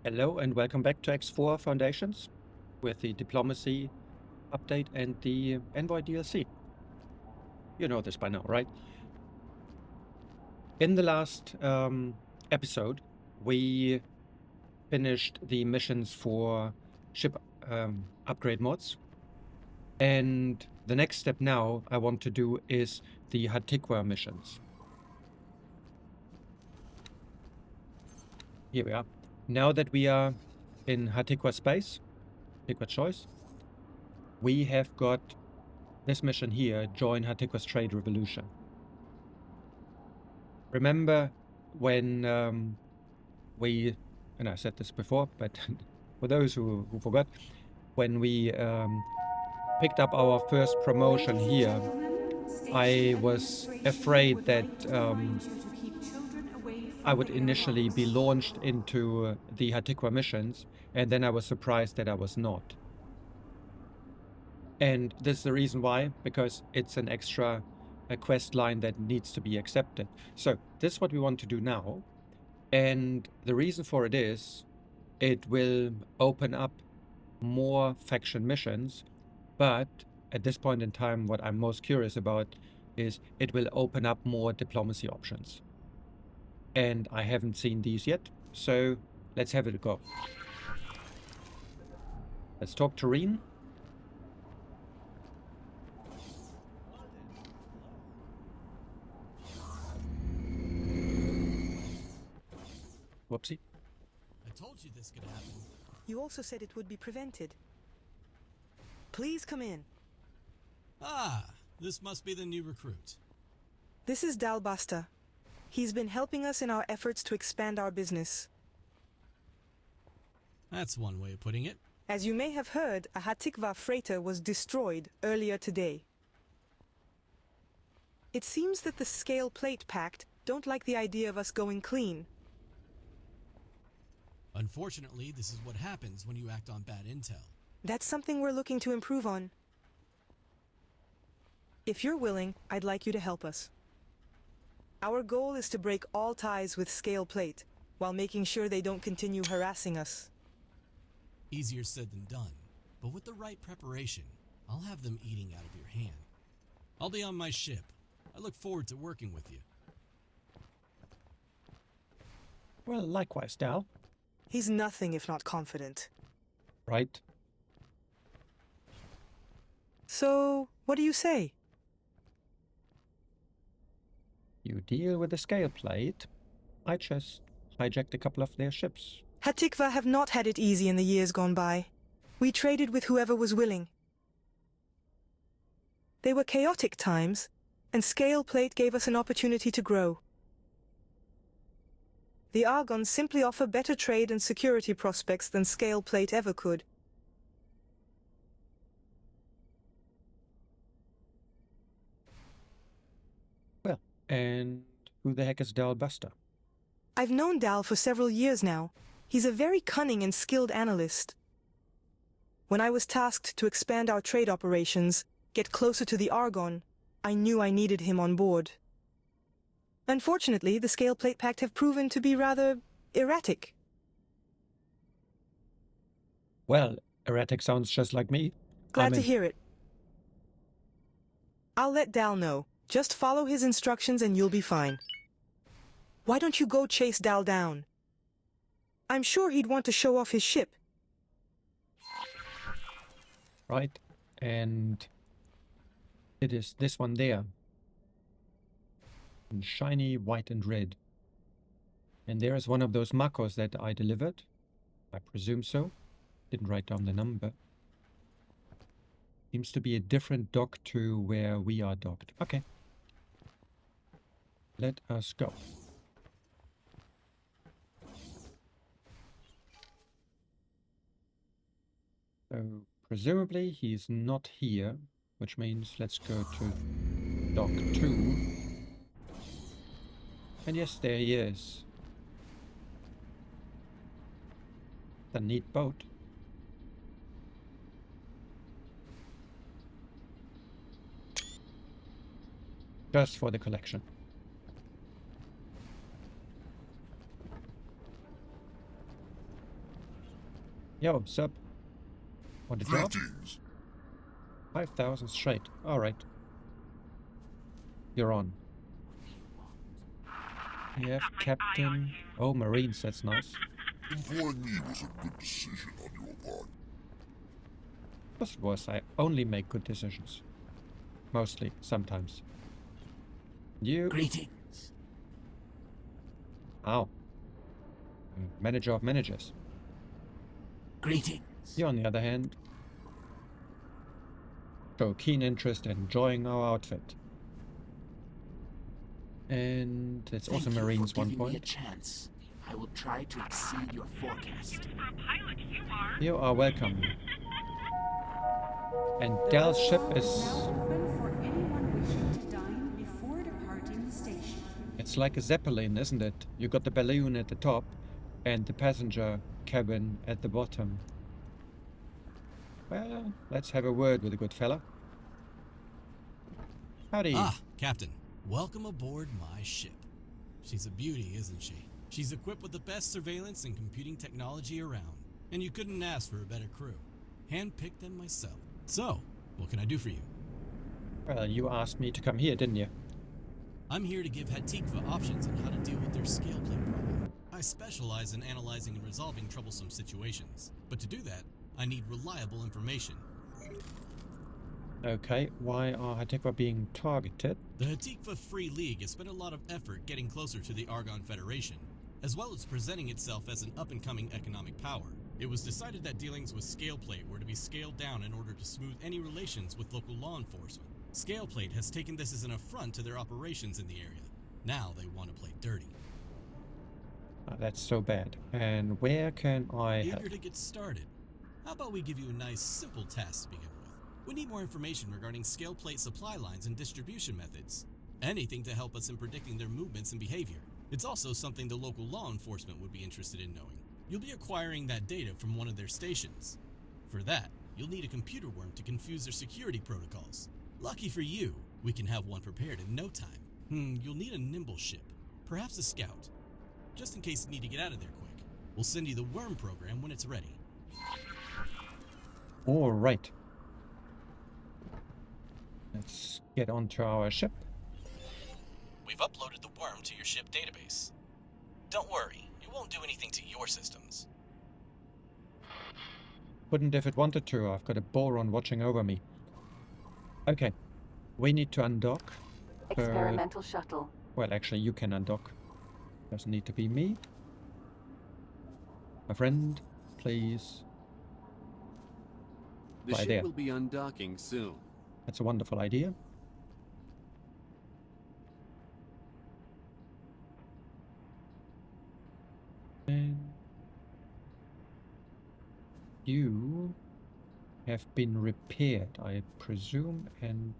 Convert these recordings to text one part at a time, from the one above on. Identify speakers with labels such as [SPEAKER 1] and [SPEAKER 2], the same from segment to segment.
[SPEAKER 1] Hello and welcome back to X4 Foundations with the Diplomacy update and the Envoy DLC. You know this by now, right? In the last episode, we finished the missions for ship upgrade mods. And the next step now I want to do is the Hatikvah missions. Here we are. Now that we are in Hatikvah space, Hatikvah choice, we have got this mission here, join Hatikvah's Trade Revolution. Remember when and I said this before, but for those who forgot, when we picked up our first promotion here, I was afraid that I would initially be launched into the Hatikvah missions, and then I was surprised that I was not. And this is the reason why, because it's an extra quest line that needs to be accepted. So this is what we want to do now. And the reason for it is, it will open up more faction missions. But at this point in time, what I'm most curious about is it will open up more diplomacy options. And I haven't seen these yet, so let's have it a go. Let's talk to Reen. Whoopsie.
[SPEAKER 2] I told you this could happen.
[SPEAKER 3] You also said it would be prevented. Please come in.
[SPEAKER 2] Ah, this must be the new recruit.
[SPEAKER 3] This is Dalbasta. He's been helping us in our efforts to expand our business.
[SPEAKER 2] That's one way of putting it.
[SPEAKER 3] As you may have heard, a Hatikvah freighter was destroyed earlier today. It seems that the Scale Plate Pact don't like the idea of us going clean.
[SPEAKER 2] Unfortunately, this is what happens when you act on bad intel.
[SPEAKER 3] That's something we're looking to improve on. If you're willing, I'd like you to help us. Our goal is to break all ties with Scale Plate, while making sure they don't continue harassing us.
[SPEAKER 2] Easier said than done, but with the right preparation, I'll have them eating out of your hand. I'll be on my ship. I look forward to working with you.
[SPEAKER 1] Well, likewise, Dal.
[SPEAKER 3] He's nothing if not confident.
[SPEAKER 1] Right?
[SPEAKER 3] So, what do you say?
[SPEAKER 1] You deal with the scale plate. I just hijacked a couple of their ships.
[SPEAKER 3] Hatikvah have not had it easy in the years gone by. We traded with whoever was willing. They were chaotic times, and Scale Plate gave us an opportunity to grow. The Argons simply offer better trade and security prospects than Scale Plate ever could.
[SPEAKER 1] Well, and who the heck is Dalbasta?
[SPEAKER 3] I've known Dal for several years now. He's a very cunning and skilled analyst. When I was tasked to expand our trade operations, get closer to the Argon, I knew I needed him on board. Unfortunately, the Scale Plate Pact have proven to be rather erratic.
[SPEAKER 1] Well, erratic sounds just like me.
[SPEAKER 3] Glad to hear it. I'll let Dal know. Just follow his instructions and you'll be fine. Why don't you go chase Dal down? I'm sure he'd want to show off his ship.
[SPEAKER 1] Right, and it is this one there. In shiny white and red. And there is one of those Makos that I delivered. I presume so. Didn't write down the number. Seems to be a different dock to where we are docked. Okay. Let us go. So, presumably he's not here, which means let's go to dock 2. And yes, there he is. A neat boat. Just for the collection. Yo, sup? Want a job?
[SPEAKER 4] Greetings.
[SPEAKER 1] 5,000 straight. Alright. You're on. You have captain. Oh, Marines, that's nice.
[SPEAKER 4] Employing me was a good decision on your part.
[SPEAKER 1] Of course it was. I only make good decisions. Mostly, sometimes. You.
[SPEAKER 5] Greetings.
[SPEAKER 1] Ow. Manager of managers.
[SPEAKER 5] Greetings.
[SPEAKER 1] You, on the other hand, show keen interest in enjoying our outfit. And it's also
[SPEAKER 5] Thank you
[SPEAKER 1] Marines
[SPEAKER 5] for
[SPEAKER 1] 1
[SPEAKER 5] giving me a
[SPEAKER 1] point.
[SPEAKER 5] chance. I will try to exceed your forecast.
[SPEAKER 1] You are welcome. And Dal's ship is...
[SPEAKER 6] Open for anyone wishing to dine before departing the station.
[SPEAKER 1] It's like a Zeppelin, isn't it? You got the balloon at the top and the passenger cabin at the bottom. Well, let's have a word with the good fella. Howdy.
[SPEAKER 2] Ah, Captain. Welcome aboard my ship. She's a beauty, isn't she? She's equipped with the best surveillance and computing technology around. And you couldn't ask for a better crew. Handpicked them myself. So, what can I do for you?
[SPEAKER 1] Well, you asked me to come here, didn't you?
[SPEAKER 2] I'm here to give Hatikvah options on how to deal with their scale plate problem. I specialize in analyzing and resolving troublesome situations. But to do that, I need reliable information.
[SPEAKER 1] Okay, why are Hatikvah being targeted?
[SPEAKER 2] The Hatikvah Free League has spent a lot of effort getting closer to the Argon Federation, as well as presenting itself as an up-and-coming economic power. It was decided that dealings with Scaleplate were to be scaled down in order to smooth any relations with local law enforcement. Scaleplate has taken this as an affront to their operations in the area. Now they want to play dirty.
[SPEAKER 1] That's so bad. And where can I help?
[SPEAKER 2] Eager to get started? How about we give you a nice, simple task to begin with? We need more information regarding Scaleplate supply lines and distribution methods. Anything to help us in predicting their movements and behavior. It's also something the local law enforcement would be interested in knowing. You'll be acquiring that data from one of their stations. For that, you'll need a computer worm to confuse their security protocols. Lucky for you, we can have one prepared in no time. You'll need a nimble ship, perhaps a scout. Just in case you need to get out of there quick. We'll send you the worm program when it's ready.
[SPEAKER 1] All right. Let's get onto our ship.
[SPEAKER 2] We've uploaded the worm to your ship database. Don't worry, it won't do anything to your systems.
[SPEAKER 1] Wouldn't if it wanted to. I've got a boron watching over me. Okay. We need to undock.
[SPEAKER 7] Experimental shuttle.
[SPEAKER 1] Well, actually, you can undock. Doesn't need to be me. My friend, please.
[SPEAKER 8] The
[SPEAKER 1] Right
[SPEAKER 8] ship
[SPEAKER 1] there.
[SPEAKER 8] will be undocking soon.
[SPEAKER 1] That's a wonderful idea. And you have been repaired, I presume, and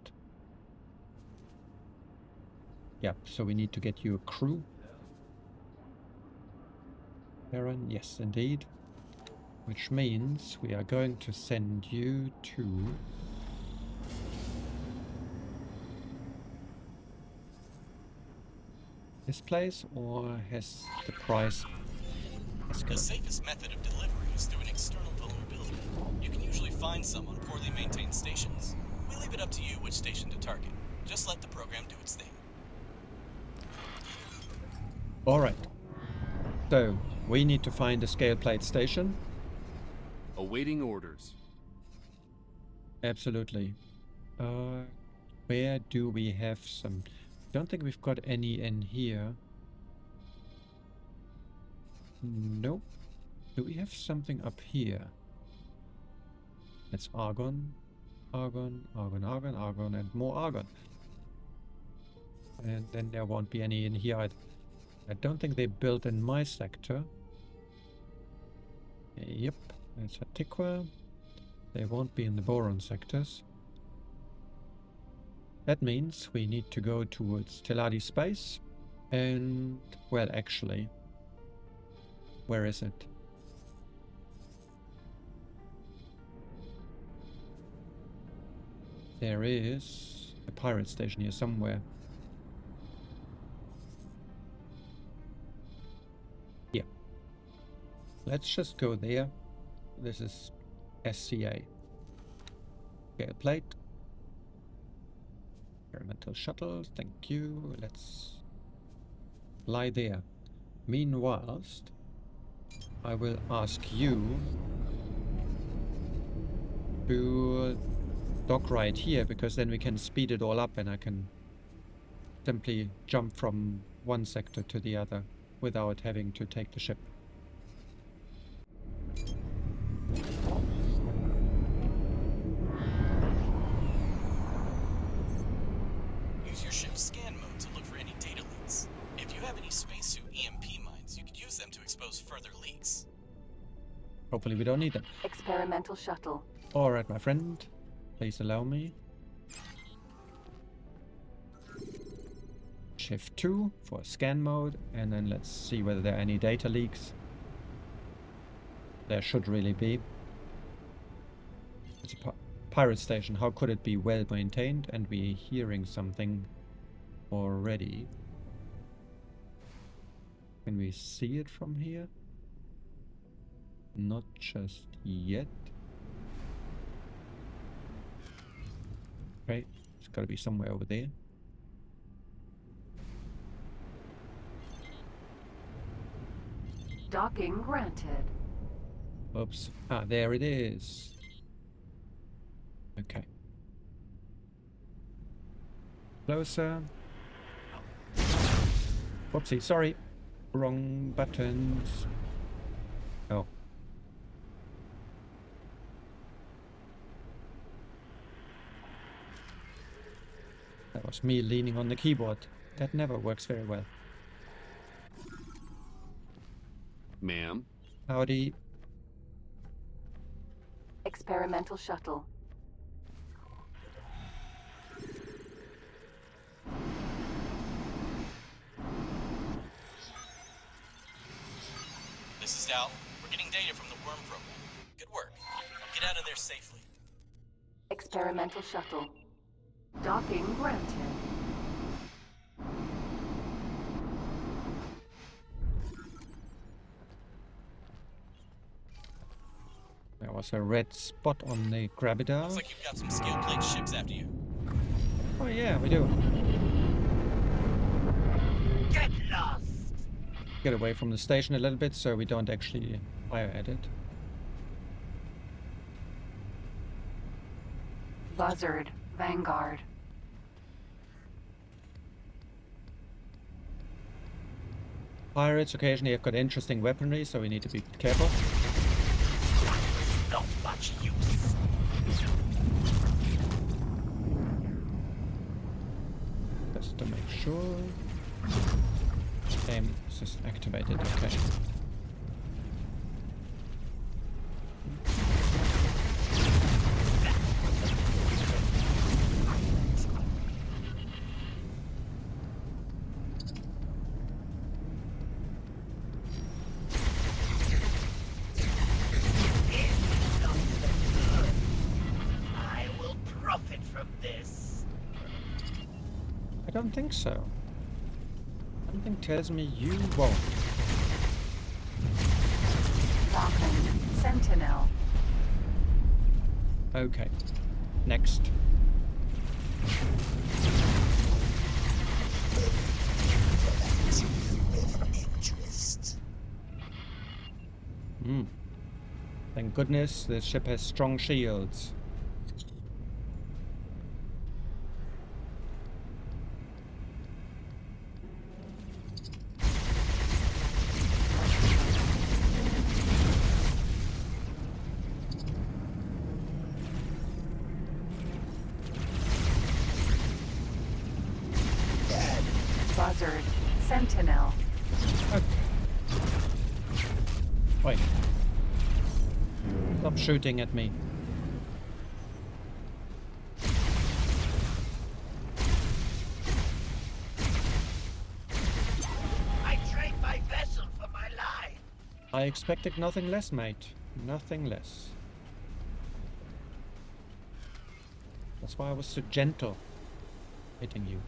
[SPEAKER 1] yeah, so we need to get you a crew. Baron, yes, indeed. Which means we are going to send you to this place, or has the price
[SPEAKER 2] The
[SPEAKER 1] escalated?
[SPEAKER 2] safest method of delivery is through an external vulnerability. You can usually find some on poorly maintained stations. We leave it up to you which station to target. Just let the program do its thing.
[SPEAKER 1] Alright. So, we need to find a scale plate station.
[SPEAKER 8] Awaiting orders.
[SPEAKER 1] Absolutely. Where do we have some? Don't think we've got any in here. Nope. Do we have something up here? It's argon, argon, argon, argon, argon, and more argon. And then there won't be any in here either. I don't think they built in my sector. Yep, it's Hatikvah. They won't be in the boron sectors. That means we need to go towards Teladi space. And, well, actually, where is it? There is a pirate station here somewhere. Yeah. Let's just go there this is SCA. Scale plate. Experimental shuttle, thank you. Let's lie there. Meanwhile, I will ask you to dock right here, because then we can speed it all up and I can simply jump from one sector to the other without having to take the ship.
[SPEAKER 2] Use your ship's scan mode to look for any data leaks. If you have any spacesuit EMP mines, you could use them to expose further leaks.
[SPEAKER 1] Hopefully we don't need them.
[SPEAKER 7] Experimental shuttle.
[SPEAKER 1] Alright, my friend. Please allow me. Shift 2 for scan mode, and then let's see whether there are any data leaks. There should really be. It's a pirate station. How could it be well maintained and we're hearing something already? Can we see it from here? Not just yet. Okay, it's got to be somewhere over there.
[SPEAKER 7] Docking granted.
[SPEAKER 1] Oops. Ah, there it is. Okay. Closer. Whoopsie, sorry. Wrong buttons. Oh. That was me leaning on the keyboard. That never works very well.
[SPEAKER 8] Ma'am.
[SPEAKER 1] Howdy.
[SPEAKER 7] Experimental shuttle.
[SPEAKER 2] This is Al. We're getting data from the worm program. Good work. Get out of there safely.
[SPEAKER 7] Experimental shuttle. Docking granted.
[SPEAKER 1] There was a red spot on the gravitar.
[SPEAKER 2] Looks like you've got some scale plate ships after you.
[SPEAKER 1] Oh yeah, we do.
[SPEAKER 5] Get lost!
[SPEAKER 1] Get away from the station a little bit so we don't actually fire at it.
[SPEAKER 7] Buzzard. Vanguard.
[SPEAKER 1] Pirates occasionally have got interesting weaponry, so we need to be careful.
[SPEAKER 5] Not much use.
[SPEAKER 1] Just to make sure. Aim is activated, okay.
[SPEAKER 5] I will profit from this.
[SPEAKER 1] I don't think so. Something tells me you won't.
[SPEAKER 7] Falcon. Sentinel.
[SPEAKER 1] Okay. Next. Thank goodness this ship has strong shields.
[SPEAKER 7] Buzzard. Sentinel.
[SPEAKER 1] Okay. Wait. Stop shooting at me.
[SPEAKER 5] I trade my vessel for my life.
[SPEAKER 1] I expected nothing less, mate. Nothing less. That's why I was so gentle hitting you.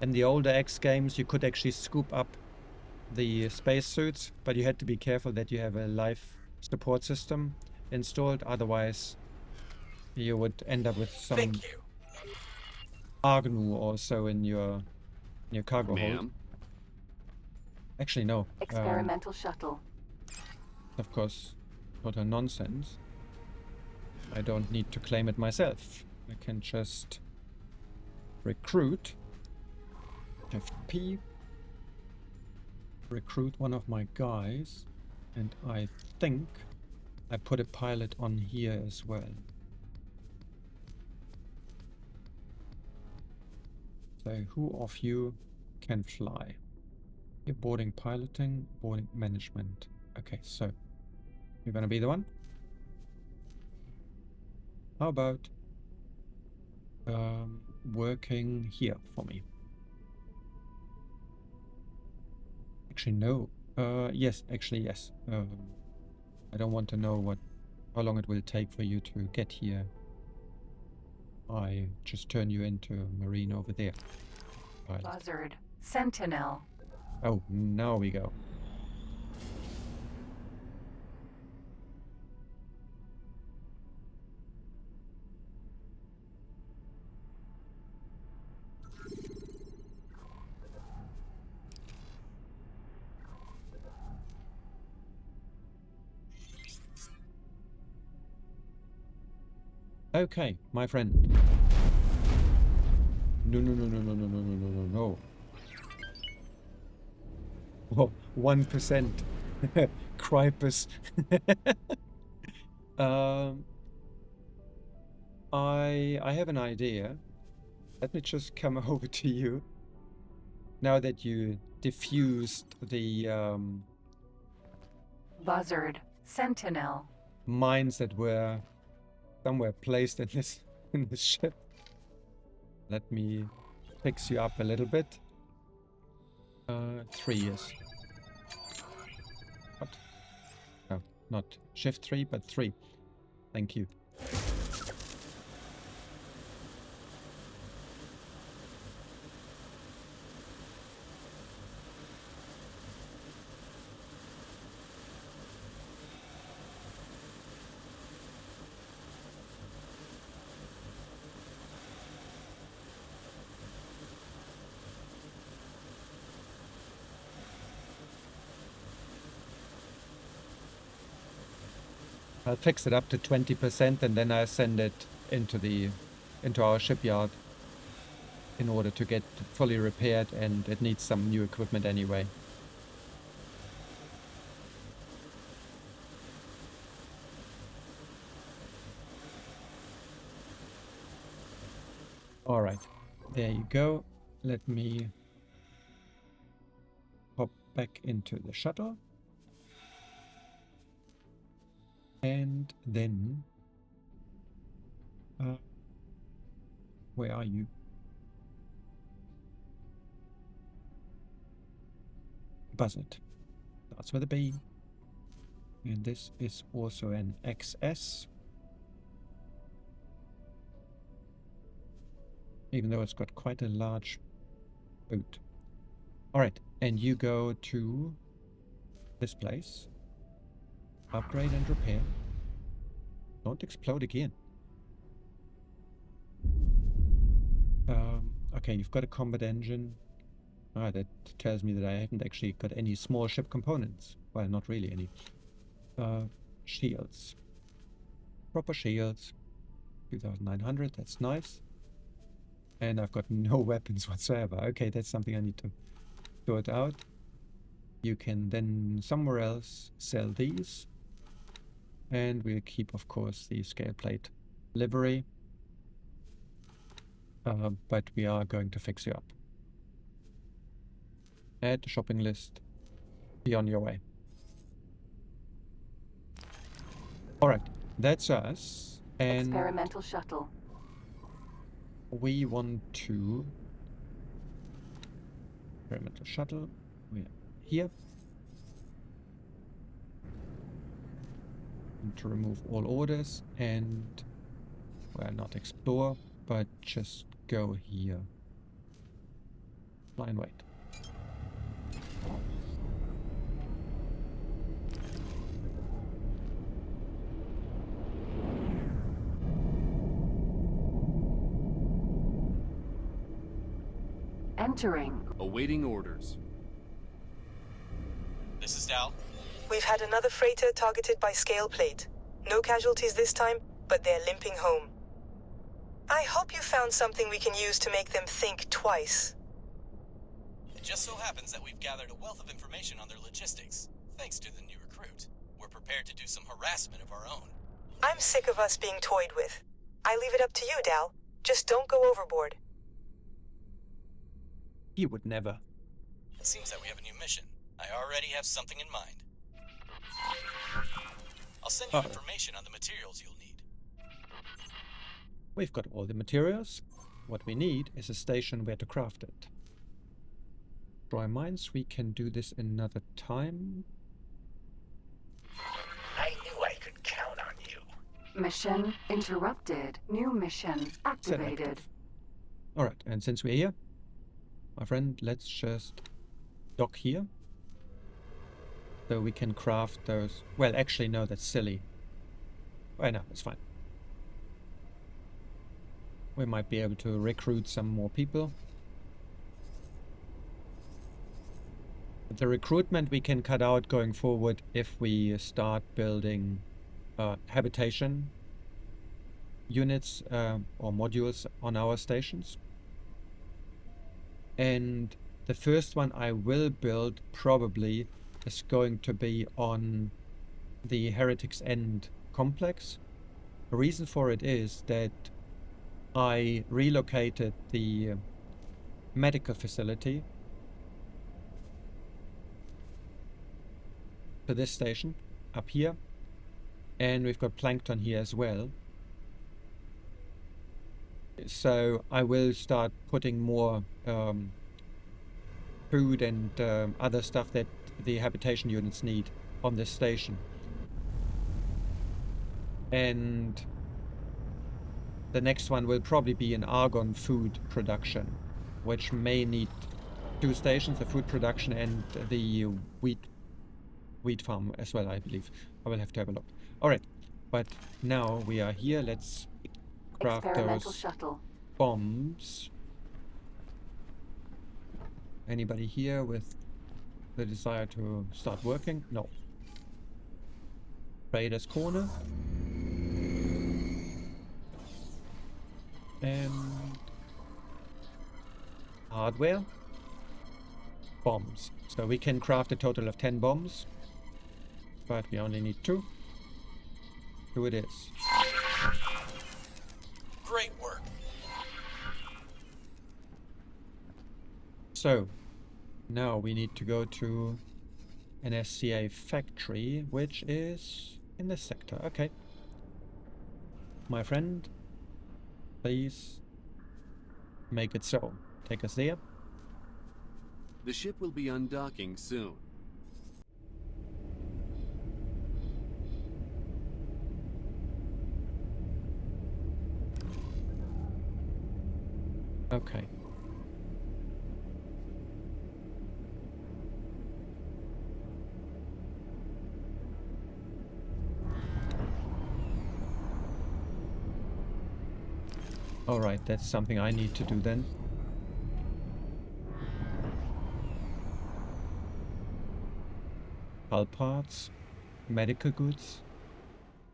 [SPEAKER 1] In the older X games, you could actually scoop up the spacesuits, but you had to be careful that you have a life support system installed. Otherwise, you would end up with some Agnu or so in your cargo hold.
[SPEAKER 8] Ma'am.
[SPEAKER 1] Actually, no.
[SPEAKER 7] Experimental shuttle.
[SPEAKER 1] Of course, total nonsense. I don't need to claim it myself. I can just recruit FP, recruit one of my guys, and I think I put a pilot on here as well. So who of you can fly? You're boarding piloting, boarding management. Okay, so you're gonna be the one? How about working here for me? Actually, no. Yes, actually, yes. I don't want to know how long it will take for you to get here. I just turn you into a marine over there. Pilot.
[SPEAKER 7] Buzzard. Sentinel.
[SPEAKER 1] Oh, now we go. Okay, my friend. No, no, no, no, no, no, no, no, no, no, no. Oh, 1%. Cripus. I have an idea. Let me just come over to you. Now that you diffused the
[SPEAKER 7] Buzzard. Sentinel.
[SPEAKER 1] mines that were somewhere placed in this ship. Let me fix you up a little bit. 3 years. What? No, not shift 3, but 3. Thank you. I'll fix it up to 20% and then I send it into our shipyard in order to get fully repaired, and it needs some new equipment anyway. All right, there you go. Let me hop back into the shuttle. And then, where are you? Buzzard. That's with a B. And this is also an XS. Even though it's got quite a large boot. Alright, and you go to this place. Upgrade and repair. Don't explode again. Okay, you've got a combat engine. Ah, that tells me that I haven't actually got any small ship components. Well, not really any. Shields. Proper shields. 2,900, that's nice. And I've got no weapons whatsoever. Okay, that's something I need to sort out. You can then somewhere else sell these. And we'll keep, of course, the scale plate livery. But we are going to fix you up. Add the shopping list. Be on your way. Alright, that's us. And
[SPEAKER 7] Experimental shuttle.
[SPEAKER 1] we want to... Experimental shuttle. We're here. To remove all orders and, well, not explore, but just go here. Lie and wait.
[SPEAKER 7] Entering.
[SPEAKER 8] Awaiting orders.
[SPEAKER 2] This is Dal.
[SPEAKER 3] We've had another freighter targeted by scale plate. No casualties this time, but they're limping home. I hope you found something we can use to make them think twice.
[SPEAKER 2] It just so happens that we've gathered a wealth of information on their logistics, thanks to the new recruit. We're prepared to do some harassment of our own.
[SPEAKER 3] I'm sick of us being toyed with. I leave it up to you, Dal. Just don't go overboard.
[SPEAKER 1] He would never.
[SPEAKER 2] It seems that we have a new mission. I already have something in mind. I'll send you information on the materials you'll need.
[SPEAKER 1] We've got all the materials. What we need is a station where to craft it. Destroy mines, we can do this another time.
[SPEAKER 5] I knew I could count on you.
[SPEAKER 7] Mission interrupted. New mission activated.
[SPEAKER 1] Alright, and since we're here, my friend, let's just dock here. So we can craft those. Well, actually, no, that's silly. Oh, no, it's fine. We might be able to recruit some more people. The recruitment we can cut out going forward if we start building habitation units or modules on our stations. And the first one I will build probably is going to be on the Heretic's End complex. The reason for it is that I relocated the medical facility to this station up here, and we've got plankton here as well. So I will start putting more food and other stuff that the habitation units need on this station. And the next one will probably be an argon food production, which may need 2 stations, the food production and the wheat farm as well, I believe. I will have to have a look. Alright, but now we are here. Let's craft
[SPEAKER 7] Experimental
[SPEAKER 1] those
[SPEAKER 7] shuttle.
[SPEAKER 1] bombs. Anybody here with the desire to start working? No. Trader's Corner. And hardware. Bombs. So we can craft a total of 10 bombs, but we only need 2. 2 it is.
[SPEAKER 2] Great work.
[SPEAKER 1] So now we need to go to an SCA factory, which is in this sector. Okay. My friend, please make it so. Take us there.
[SPEAKER 8] The ship will be undocking soon.
[SPEAKER 1] Okay. Alright, that's something I need to do then. Hull parts, medical goods.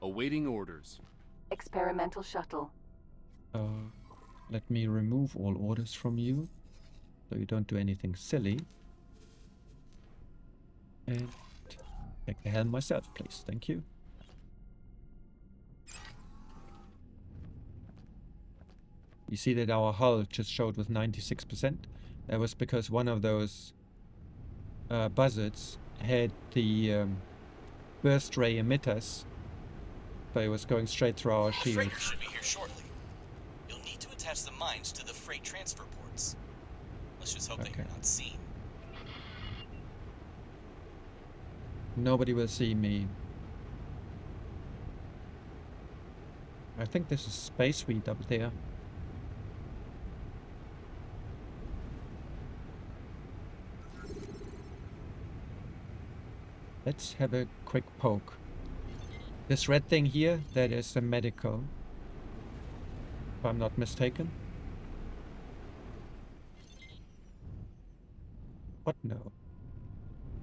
[SPEAKER 8] Awaiting orders.
[SPEAKER 7] Experimental shuttle.
[SPEAKER 1] Let me remove all orders from you, so you don't do anything silly. And take the helm myself, please. Thank you. You see that our hull just showed with 96%. That was because one of those buzzards had the burst ray emitters, so it was going straight through our
[SPEAKER 2] The freighter
[SPEAKER 1] shields.
[SPEAKER 2] should be here shortly. You'll need to attach the mines to the freight transfer ports. Let's just hope that you're
[SPEAKER 1] Okay.
[SPEAKER 2] not seen.
[SPEAKER 1] Nobody will see me. I think this is Space Wheat up there. Let's have a quick poke. This red thing here, that is a medical. If I'm not mistaken. What? No.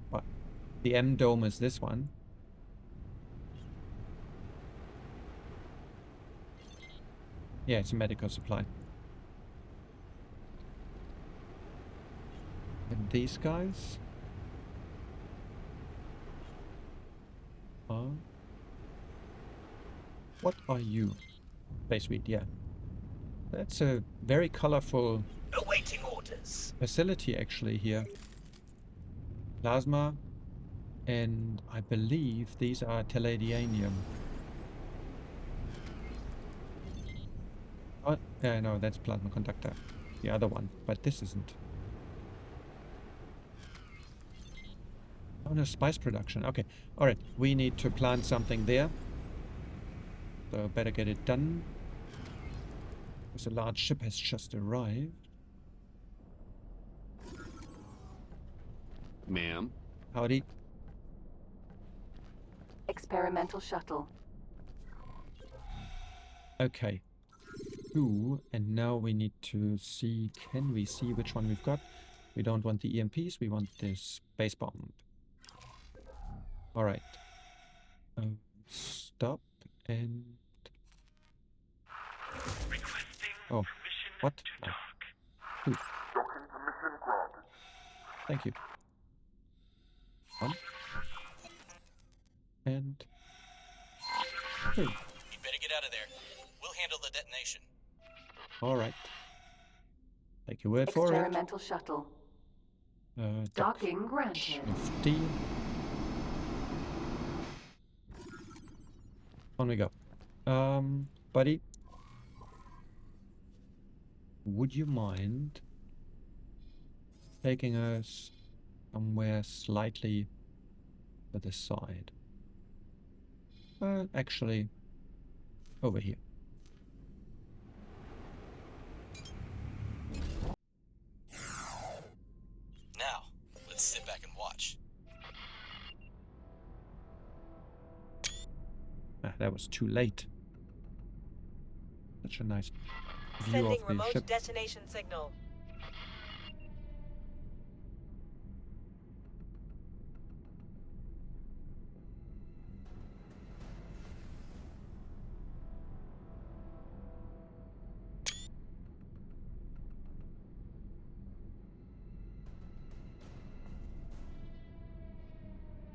[SPEAKER 1] What? The M dome is this one. Yeah, it's a medical supply. And these guys are... What are you? Base weed, yeah. That's a very colorful
[SPEAKER 5] Awaiting orders.
[SPEAKER 1] facility actually here. Plasma, and I believe these are Teladianium. Oh, yeah, no, that's plasma conductor. The other one, but this isn't. Oh no, spice production. Okay, alright, we need to plant something there. So better get it done. Because a large ship has just arrived.
[SPEAKER 8] Ma'am.
[SPEAKER 1] Howdy.
[SPEAKER 7] Experimental shuttle.
[SPEAKER 1] Okay. Two, and now we need to see, can we see which one we've got? We don't want the EMPs, we want this space bomb. Alright. Stop and... Oh, what? Oh. Ooh. Thank you. One. And... Two.
[SPEAKER 2] You better get out of there. We'll handle the detonation.
[SPEAKER 1] Alright. Take your word for it.
[SPEAKER 7] Experimental shuttle. Docking granted.
[SPEAKER 1] 50. On we go. Buddy. Would you mind taking us somewhere slightly to the side? Actually, over here.
[SPEAKER 2] Now, let's sit back and watch.
[SPEAKER 1] Ah, that was too late. Such a nice view
[SPEAKER 9] Sending
[SPEAKER 1] of the
[SPEAKER 9] remote
[SPEAKER 1] ship.
[SPEAKER 9] detonation signal.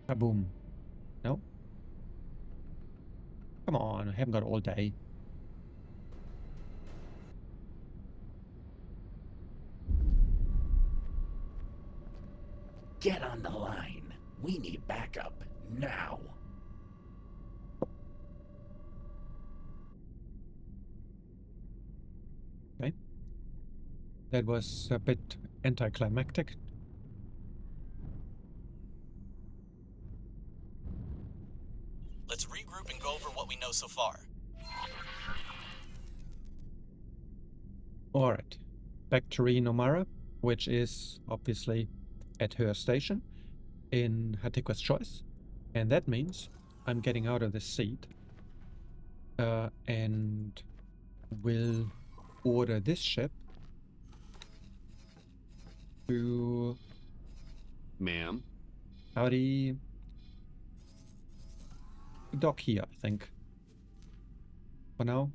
[SPEAKER 1] Kaboom. No? Come on, I haven't got all day.
[SPEAKER 5] Get on the line. We need backup now.
[SPEAKER 1] Okay. That was a bit anticlimactic.
[SPEAKER 2] Let's regroup and go over what we know so far.
[SPEAKER 1] Alright. Back to Nomara, which is obviously at her station in Hatikvah's Choice. And that means I'm getting out of the seat and will order this ship to...
[SPEAKER 8] Ma'am.
[SPEAKER 1] Howdy. Dock here, I think. For now.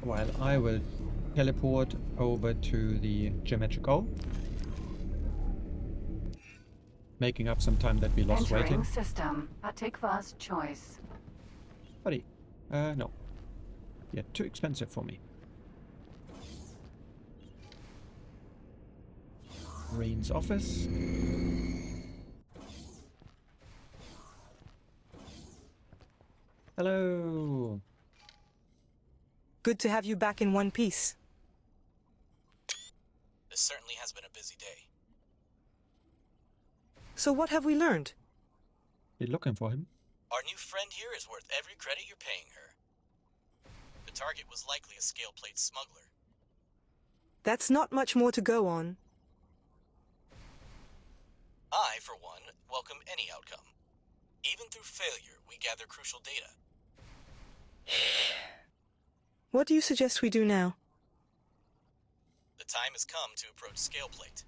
[SPEAKER 1] While I will teleport over to the geometric O. Making up some time that we lost
[SPEAKER 7] Entering
[SPEAKER 1] waiting.
[SPEAKER 7] system. Hatikvah's Choice.
[SPEAKER 1] Buddy. No. Yeah, too expensive for me. Rain's office. Hello.
[SPEAKER 3] Good to have you back in one piece.
[SPEAKER 2] This certainly has been a busy day.
[SPEAKER 3] So what have we learned?
[SPEAKER 1] You're looking for him?
[SPEAKER 2] Our new friend here is worth every credit you're paying her. The target was likely a scale plate smuggler.
[SPEAKER 3] That's not much more to go on.
[SPEAKER 2] I, for one, welcome any outcome. Even through failure, we gather crucial data.
[SPEAKER 3] What do you suggest we do now?
[SPEAKER 2] The time has come to approach Scaleplate.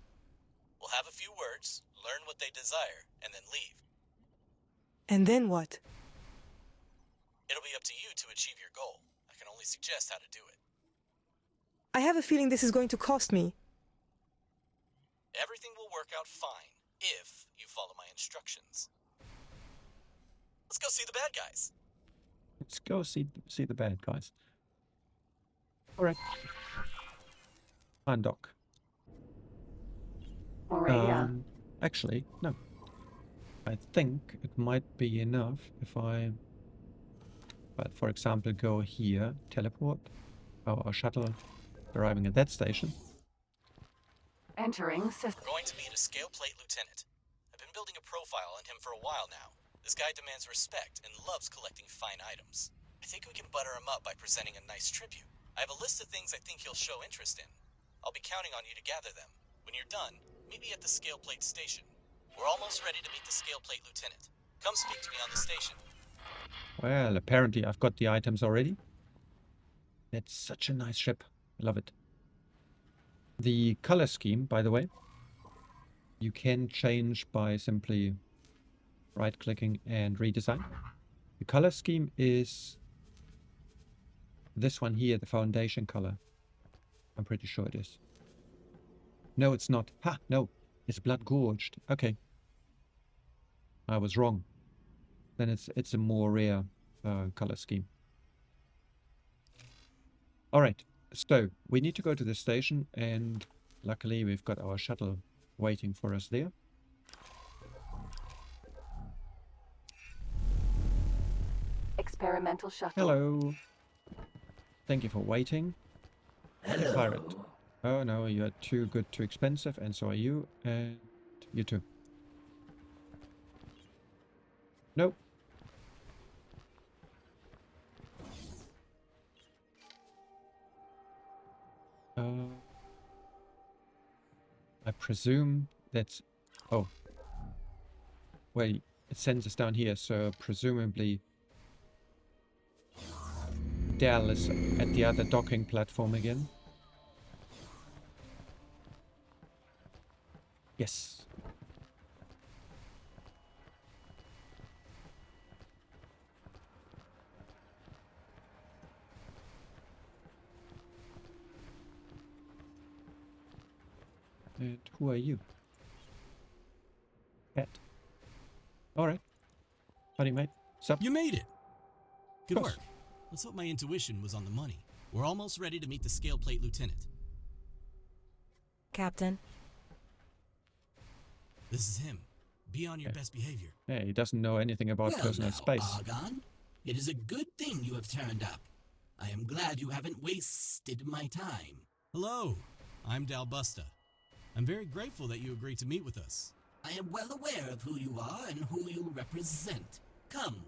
[SPEAKER 2] We'll have a few words, learn what they desire, and then leave.
[SPEAKER 3] And then what?
[SPEAKER 2] It'll be up to you to achieve your goal. I can only suggest how to do it.
[SPEAKER 3] I have a feeling this is going to cost me.
[SPEAKER 2] Everything will work out fine, if you follow my instructions. Let's go see the bad guys.
[SPEAKER 1] Let's go see the bad guys. Alright. Undock.
[SPEAKER 7] Aurelia.
[SPEAKER 1] Actually, no. I think it might be enough if I, well, for example, go here, teleport, our shuttle arriving at that station.
[SPEAKER 7] Entering system.
[SPEAKER 2] We're going to meet a Scaleplate lieutenant. I've been building a profile on him for a while now. This guy demands respect and loves collecting fine items. I think we can butter him up by presenting a nice tribute. I have a list of things I think he'll show interest in. I'll be counting on you to gather them. When you're done, meet me at the Scaleplate station. We're almost ready to meet the Scaleplate lieutenant. Come speak to me on the station.
[SPEAKER 1] Well, apparently I've got the items already. That's such a nice ship. I love it. The color scheme, by the way, you can change by simply right-clicking and redesign. The color scheme is this one here, the foundation color. I'm pretty sure it is. No, it's not. Ha! No, it's blood gorged. Okay. I was wrong. Then it's a more rare color scheme. Alright, so we need to go to the station, and luckily we've got our shuttle waiting for us there.
[SPEAKER 7] Experimental shuttle.
[SPEAKER 1] Hello. Thank you for waiting.
[SPEAKER 5] Hello.
[SPEAKER 1] Pirate. Oh no, you are too good, too expensive, and so are you, and you too. Nope. I presume that's... Oh. Well, it sends us down here, so presumably Dell is at the other docking platform again. Yes. And who are you? Cat. Alright. Howdy, mate. Sup?
[SPEAKER 2] You made it! Good
[SPEAKER 1] Course.
[SPEAKER 2] work. Let's hope my intuition was on the money. We're almost ready to meet the Scaleplate lieutenant.
[SPEAKER 9] Captain.
[SPEAKER 2] This is him. Be on your
[SPEAKER 1] Yeah.
[SPEAKER 2] best behavior.
[SPEAKER 1] Yeah, he doesn't know anything about
[SPEAKER 5] Well
[SPEAKER 1] personal
[SPEAKER 5] now,
[SPEAKER 1] space.
[SPEAKER 5] Argon, it is a good thing you have turned up. I am glad you haven't wasted my time.
[SPEAKER 2] Hello, I'm Dalbusta. I'm very grateful that you agreed to meet with us.
[SPEAKER 5] I am well aware of who you are and who you represent. Come,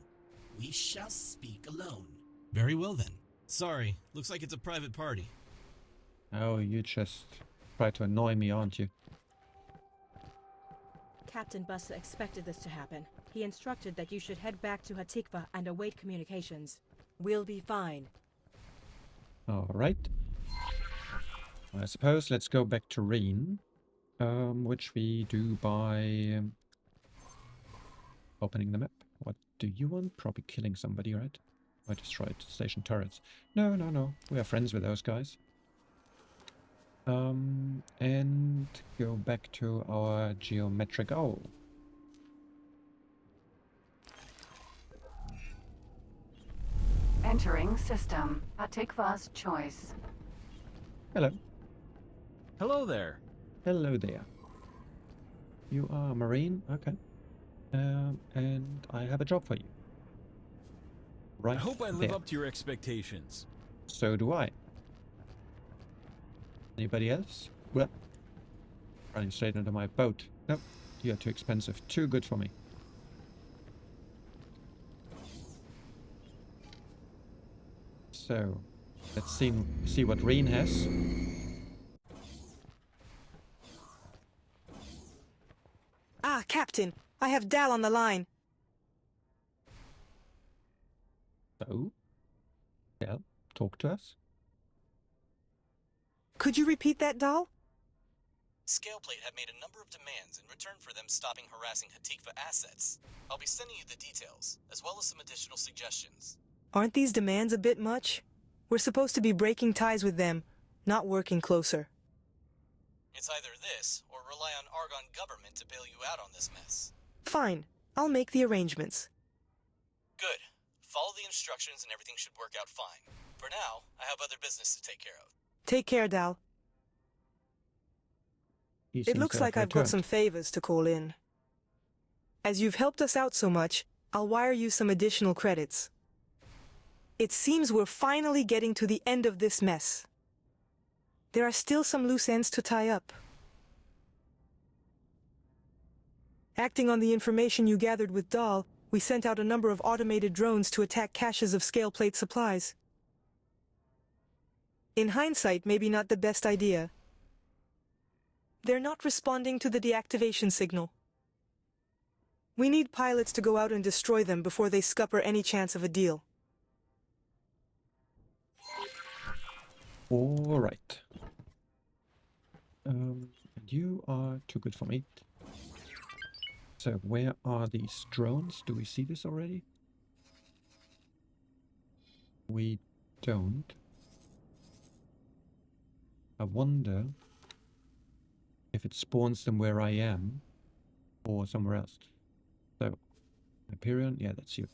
[SPEAKER 5] we shall speak alone.
[SPEAKER 2] Very well then. Sorry, looks like it's a private party.
[SPEAKER 1] Oh, you just try to annoy me, aren't you?
[SPEAKER 9] Captain Busta expected this to happen. He instructed that you should head back to Hatikvah and await communications. We'll be fine.
[SPEAKER 1] Alright. I suppose let's go back to Reen. Which we do by opening the map. What do you want? Probably killing somebody, right? I destroyed station turrets. No, no, no. We are friends with those guys. And go back to our geometric owl.
[SPEAKER 7] Entering system. Hatikvah's choice.
[SPEAKER 1] Hello.
[SPEAKER 10] Hello there.
[SPEAKER 1] Hello there. You are a Marine? Okay. And I have a job for you. Right
[SPEAKER 10] I hope I live
[SPEAKER 1] there.
[SPEAKER 10] up to your expectations.
[SPEAKER 1] So do I. Anybody else? Well, running straight into my boat. Nope, you're too expensive. Too good for me. So, let's see what Reen has.
[SPEAKER 3] Ah, Captain, I have Dal on the line.
[SPEAKER 1] So, yeah, talk to us.
[SPEAKER 3] Could you repeat that, Dal?
[SPEAKER 2] Scaleplate have made a number of demands in return for them stopping harassing Hatikvah assets. I'll be sending you the details, as well as some additional suggestions.
[SPEAKER 3] Aren't these demands a bit much? We're supposed to be breaking ties with them, not working closer.
[SPEAKER 2] It's either this, or rely on Argon government to bail you out on this mess.
[SPEAKER 3] Fine, I'll make the arrangements.
[SPEAKER 2] Good. Follow the instructions and everything should work out fine. For now, I have other business to take care of.
[SPEAKER 3] Take care, Dal. It looks like I've got some favors to call in. As you've helped us out so much, I'll wire you some additional credits. It seems we're finally getting to the end of this mess. There are still some loose ends to tie up. Acting on the information you gathered with Dal, we sent out a number of automated drones to attack caches of Scaleplate supplies. In hindsight, maybe not the best idea. They're not responding to the deactivation signal. We need pilots to go out and destroy them before they scupper any chance of a deal.
[SPEAKER 1] All right. You are too good for me. So where are these drones? Do we see this already? We don't. I wonder if it spawns them where I am or somewhere else. So, Hyperion, yeah, that's you.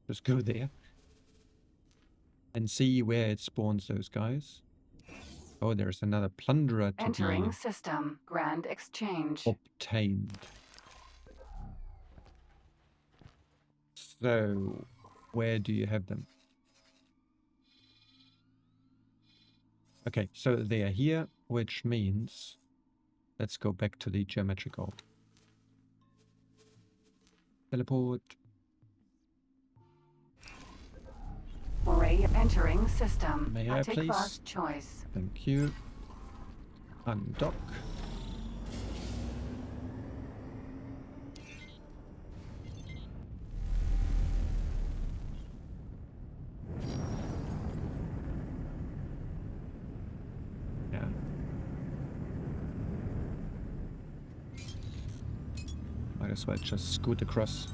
[SPEAKER 1] Just go there and see where it spawns those guys. Oh, there's another plunderer to
[SPEAKER 7] Entering
[SPEAKER 1] be
[SPEAKER 7] system. Grand exchange.
[SPEAKER 1] obtained. So, where do you have them? Okay, so they are here, which means let's go back to the geometrical. Teleport.
[SPEAKER 7] Array entering system.
[SPEAKER 1] May I please?
[SPEAKER 7] Hatikvah's choice.
[SPEAKER 1] Thank you. Undock. Yeah. Might as well just scoot across.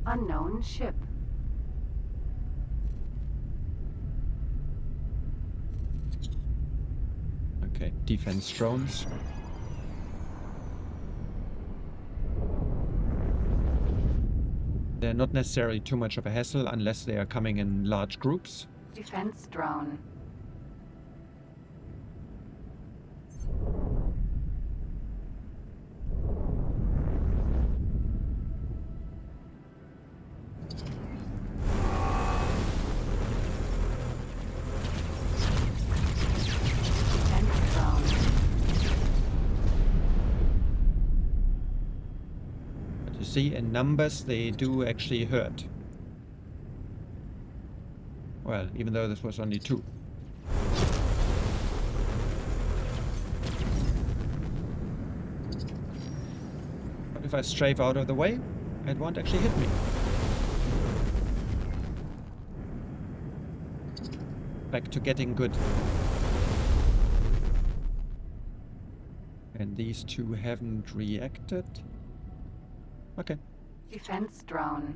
[SPEAKER 7] Unknown ship.
[SPEAKER 1] Okay, defense drones. They're not necessarily too much of a hassle unless they are coming in large groups.
[SPEAKER 7] Defense drone. Defense drone.
[SPEAKER 1] But you see, in numbers, they do actually hurt. Well, even though this was only 2. But if I strafe out of the way, it won't actually hit me. Back to getting good. And these 2 haven't reacted. Okay.
[SPEAKER 7] Defense drone.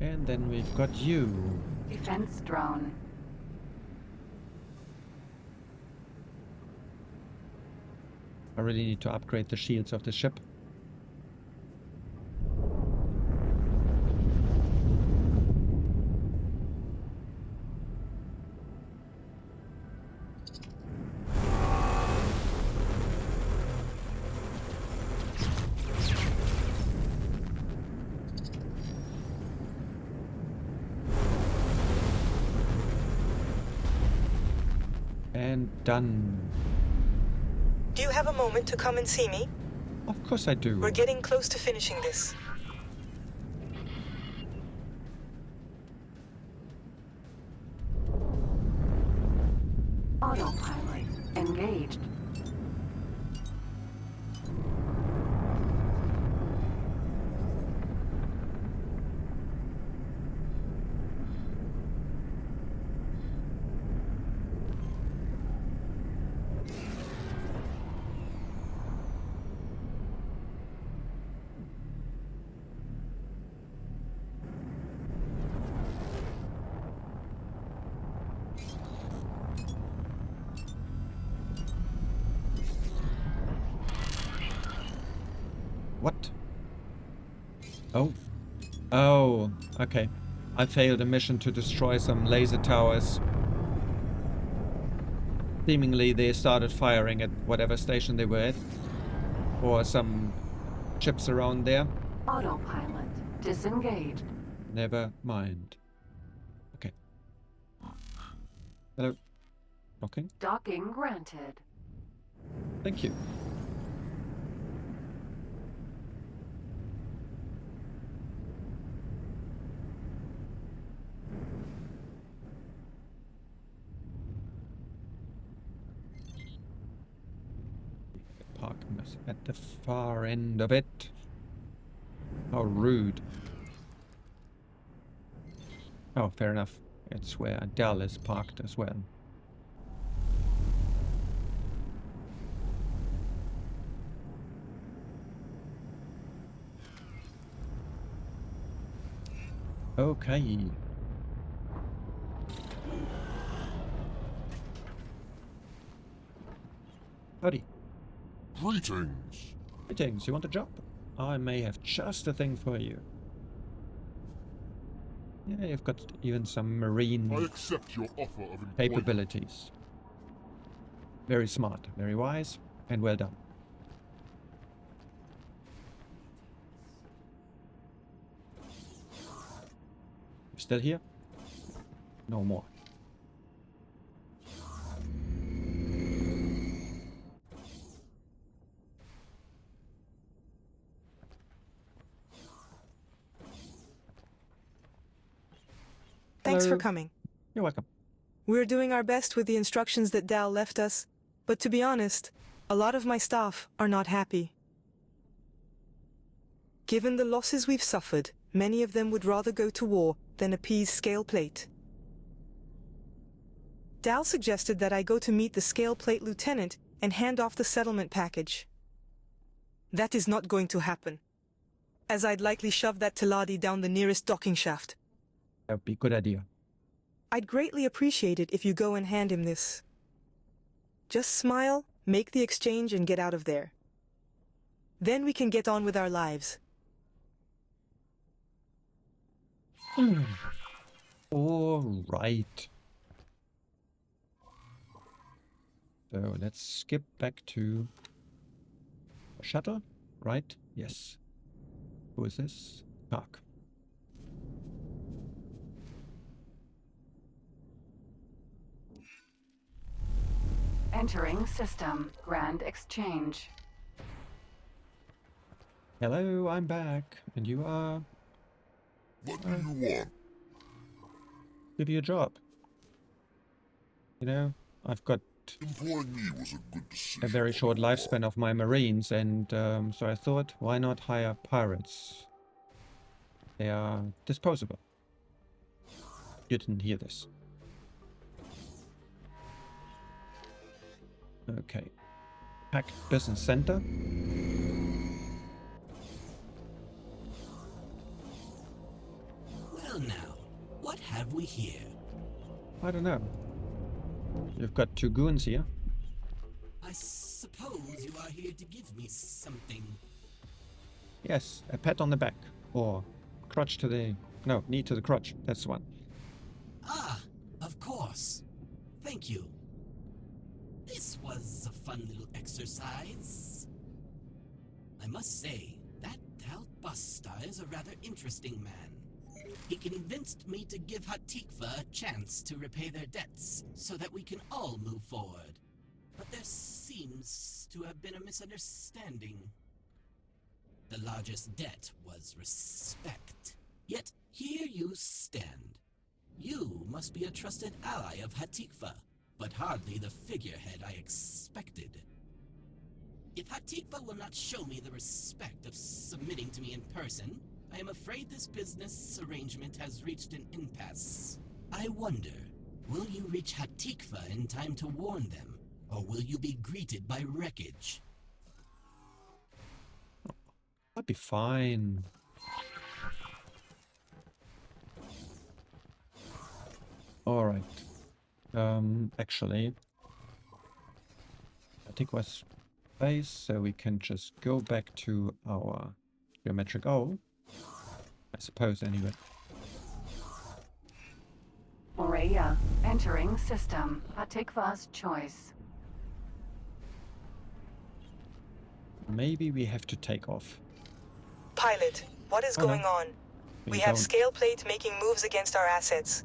[SPEAKER 1] And then we've got you.
[SPEAKER 7] Defense drone.
[SPEAKER 1] I really need to upgrade the shields of the ship. And done.
[SPEAKER 3] Do you have a moment to come and see me?
[SPEAKER 1] Of course I do.
[SPEAKER 3] We're getting close to finishing this.
[SPEAKER 7] Autopilot engaged.
[SPEAKER 1] What? Oh. Oh, okay. I failed a mission to destroy some laser towers. Seemingly they started firing at whatever station they were at. Or some chips around there.
[SPEAKER 7] Autopilot disengaged.
[SPEAKER 1] Never mind. Okay. Hello. Docking?
[SPEAKER 7] Docking granted.
[SPEAKER 1] Thank you. Park at the far end of it. How rude. Oh, fair enough. It's where Dell is parked as well. Okay. Howdy.
[SPEAKER 4] Greetings.
[SPEAKER 1] Greetings, you want a job? I may have just the thing for you. Yeah, you've got even some
[SPEAKER 4] I
[SPEAKER 1] marine
[SPEAKER 4] accept your offer of employment.
[SPEAKER 1] capabilities. Very smart, very wise, and well done. You still here? No more.
[SPEAKER 3] Thanks for
[SPEAKER 1] Hello.
[SPEAKER 3] coming.
[SPEAKER 1] You're welcome.
[SPEAKER 3] We're doing our best with the instructions that Dal left us, but to be honest, a lot of my staff are not happy. Given the losses we've suffered, many of them would rather go to war than appease Scale Plate. Dal suggested that I go to meet the Scale Plate Lieutenant and hand off the settlement package. That is not going to happen, as I'd likely shove that Teladi down the nearest docking shaft.
[SPEAKER 1] That would be a good idea.
[SPEAKER 3] I'd greatly appreciate it if you go and hand him this. Just smile, make the exchange, and get out of there. Then we can get on with our lives.
[SPEAKER 1] All right. So let's skip back to shuttle, right? Yes. Who is this? Park.
[SPEAKER 7] Entering system. Grand exchange.
[SPEAKER 1] Hello, I'm back. And you are?
[SPEAKER 4] What do you want?
[SPEAKER 1] Give you a job. You know, I've got
[SPEAKER 4] Employing me was a good decision.
[SPEAKER 1] a very short lifespan of my marines, and so I thought, why not hire pirates? They are disposable. You didn't hear this. Okay. Pack Business Center.
[SPEAKER 5] Well now, what have we here?
[SPEAKER 1] I don't know. You've got two goons here.
[SPEAKER 5] I suppose you are here to give me something.
[SPEAKER 1] Yes, a pat on the back. Or crutch to the... No, knee to the crotch. That's the one.
[SPEAKER 5] Ah, of course. Thank you. This was a fun little exercise. I must say, that Tal Busta is a rather interesting man. He convinced me to give Hatikvah a chance to repay their debts, so that we can all move forward. But there seems to have been a misunderstanding. The largest debt was respect. Yet here you stand. You must be a trusted ally of Hatikvah, but hardly the figurehead I expected. If Hatikvah will not show me the respect of submitting to me in person, I am afraid this business arrangement has reached an impasse. I wonder, will you reach Hatikvah in time to warn them, or will you be greeted by wreckage?
[SPEAKER 1] I'll be fine. Alright. Actually, Hatikvah's base, so we can just go back to our geometric O. I suppose, anyway.
[SPEAKER 7] Morea, entering system. Hatikvah's choice.
[SPEAKER 1] Maybe we have to take off.
[SPEAKER 3] Pilot, what is
[SPEAKER 1] Oh, no.
[SPEAKER 3] going on?
[SPEAKER 1] We
[SPEAKER 3] We have
[SPEAKER 1] don't.
[SPEAKER 3] scale plate making moves against our assets.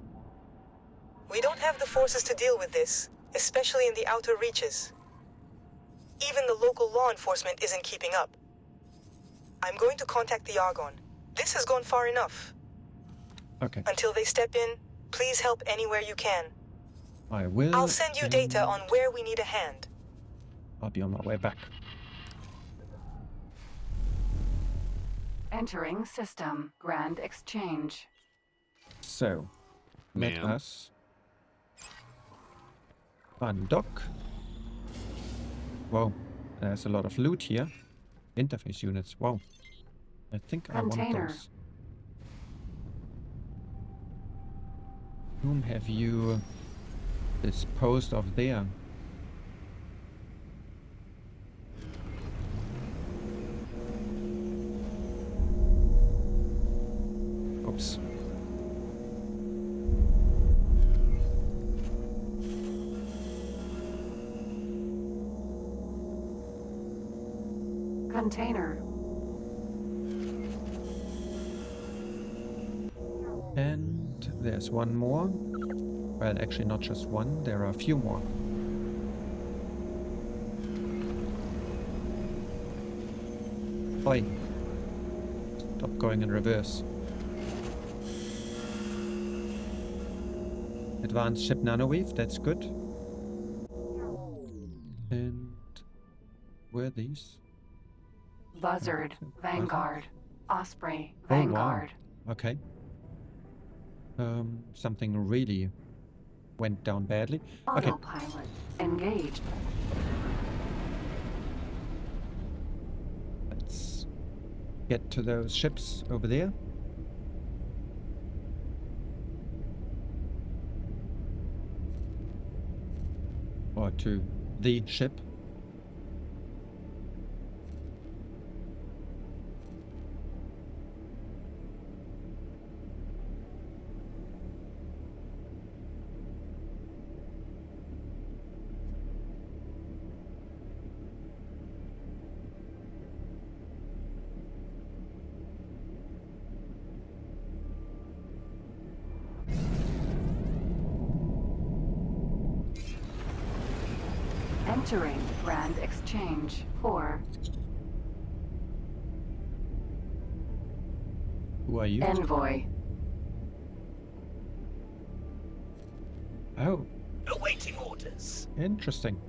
[SPEAKER 3] We don't have the forces to deal with this, especially in the outer reaches. Even the local law enforcement isn't keeping up. I'm going to contact the Argon. This has gone far enough.
[SPEAKER 1] Okay,
[SPEAKER 3] Until they step in, please help anywhere you can.
[SPEAKER 1] I will.
[SPEAKER 3] I'll send you data
[SPEAKER 1] and
[SPEAKER 3] on where we need a hand.
[SPEAKER 1] I'll be on my way back.
[SPEAKER 7] Entering system. Grand exchange.
[SPEAKER 1] So, let
[SPEAKER 8] Ma'am?
[SPEAKER 1] us undock. Wow, there's a lot of loot here. Interface units. Wow. I think I want
[SPEAKER 7] Container.
[SPEAKER 1] those. Whom have you disposed of there? Oops.
[SPEAKER 7] Container.
[SPEAKER 1] And there's one more. Well, actually not just one, there are a few more. Oi. Stop going in reverse. Advanced ship nanoweave, that's good. And where are these?
[SPEAKER 7] Buzzard. Vanguard. Osprey.
[SPEAKER 1] Oh, wow.
[SPEAKER 7] Vanguard.
[SPEAKER 1] Okay. Something really went down badly. Okay,
[SPEAKER 7] Autopilot. Engaged.
[SPEAKER 1] let's get to those ships over there. Or to the ship.
[SPEAKER 7] Entering Grand Exchange. 4.
[SPEAKER 1] Who are you?
[SPEAKER 7] Envoy.
[SPEAKER 1] Oh,
[SPEAKER 5] Awaiting orders.
[SPEAKER 1] interesting.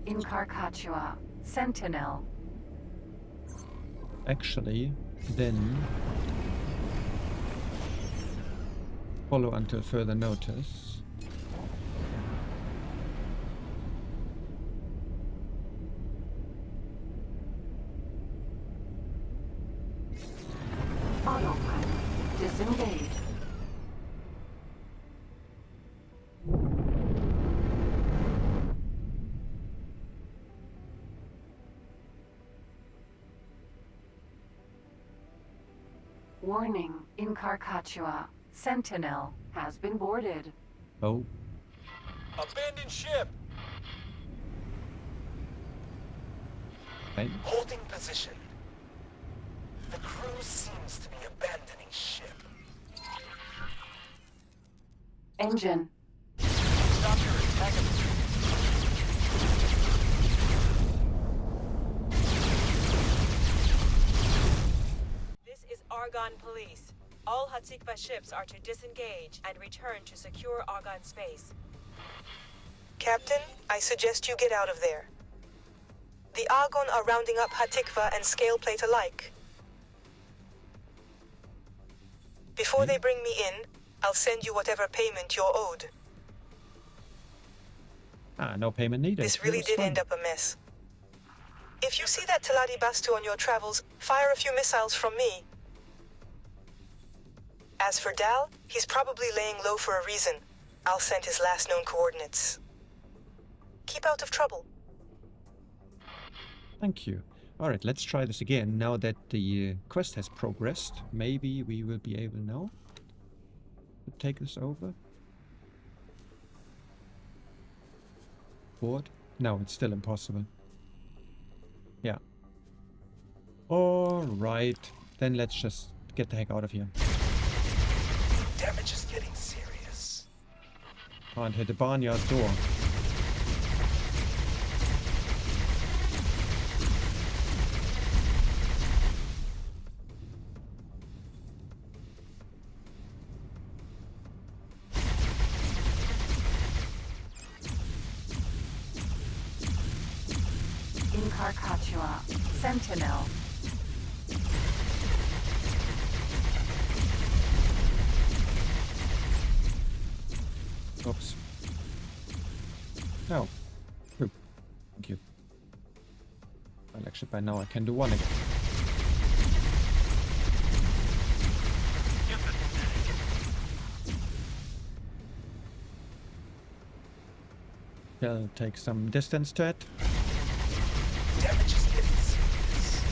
[SPEAKER 7] Incarcatua. Sentinel.
[SPEAKER 1] Actually, then follow until further notice.
[SPEAKER 7] Autopilot. Disengage. Warning. Incarcatua. Sentinel has been boarded.
[SPEAKER 1] Oh,
[SPEAKER 10] Abandoned ship!
[SPEAKER 1] okay.
[SPEAKER 5] Holding position.
[SPEAKER 10] The crew seems to be abandoning ship.
[SPEAKER 7] Engine.
[SPEAKER 10] Stop your antagonist.
[SPEAKER 9] This is Argon Police. All Hatikvah ships are to disengage and return to secure Argon space.
[SPEAKER 3] Captain, I suggest you get out of there. The Argon are rounding up Hatikvah and Scaleplate alike. Before they bring me in, I'll send you whatever payment you're owed.
[SPEAKER 1] No payment needed.
[SPEAKER 3] This really did end up a mess. If you see that Taladi Bastu on your travels, fire a few missiles from me. As for Dal, he's probably laying low for a reason. I'll send his last known coordinates. Keep out of trouble.
[SPEAKER 1] Thank you. Alright, let's try this again. Now that the quest has progressed, maybe we will be able now to take this over. Board? No, it's still impossible. Yeah. Alright, then let's just get the heck out of here.
[SPEAKER 10] Damage is getting serious.
[SPEAKER 1] Can't hit the barnyard door.
[SPEAKER 7] Carcachua. Sentinel.
[SPEAKER 1] Oops. No. Oop. Thank you. Well, actually, by now I can do one again. I'll take some distance to it.
[SPEAKER 10] Damage is getting serious.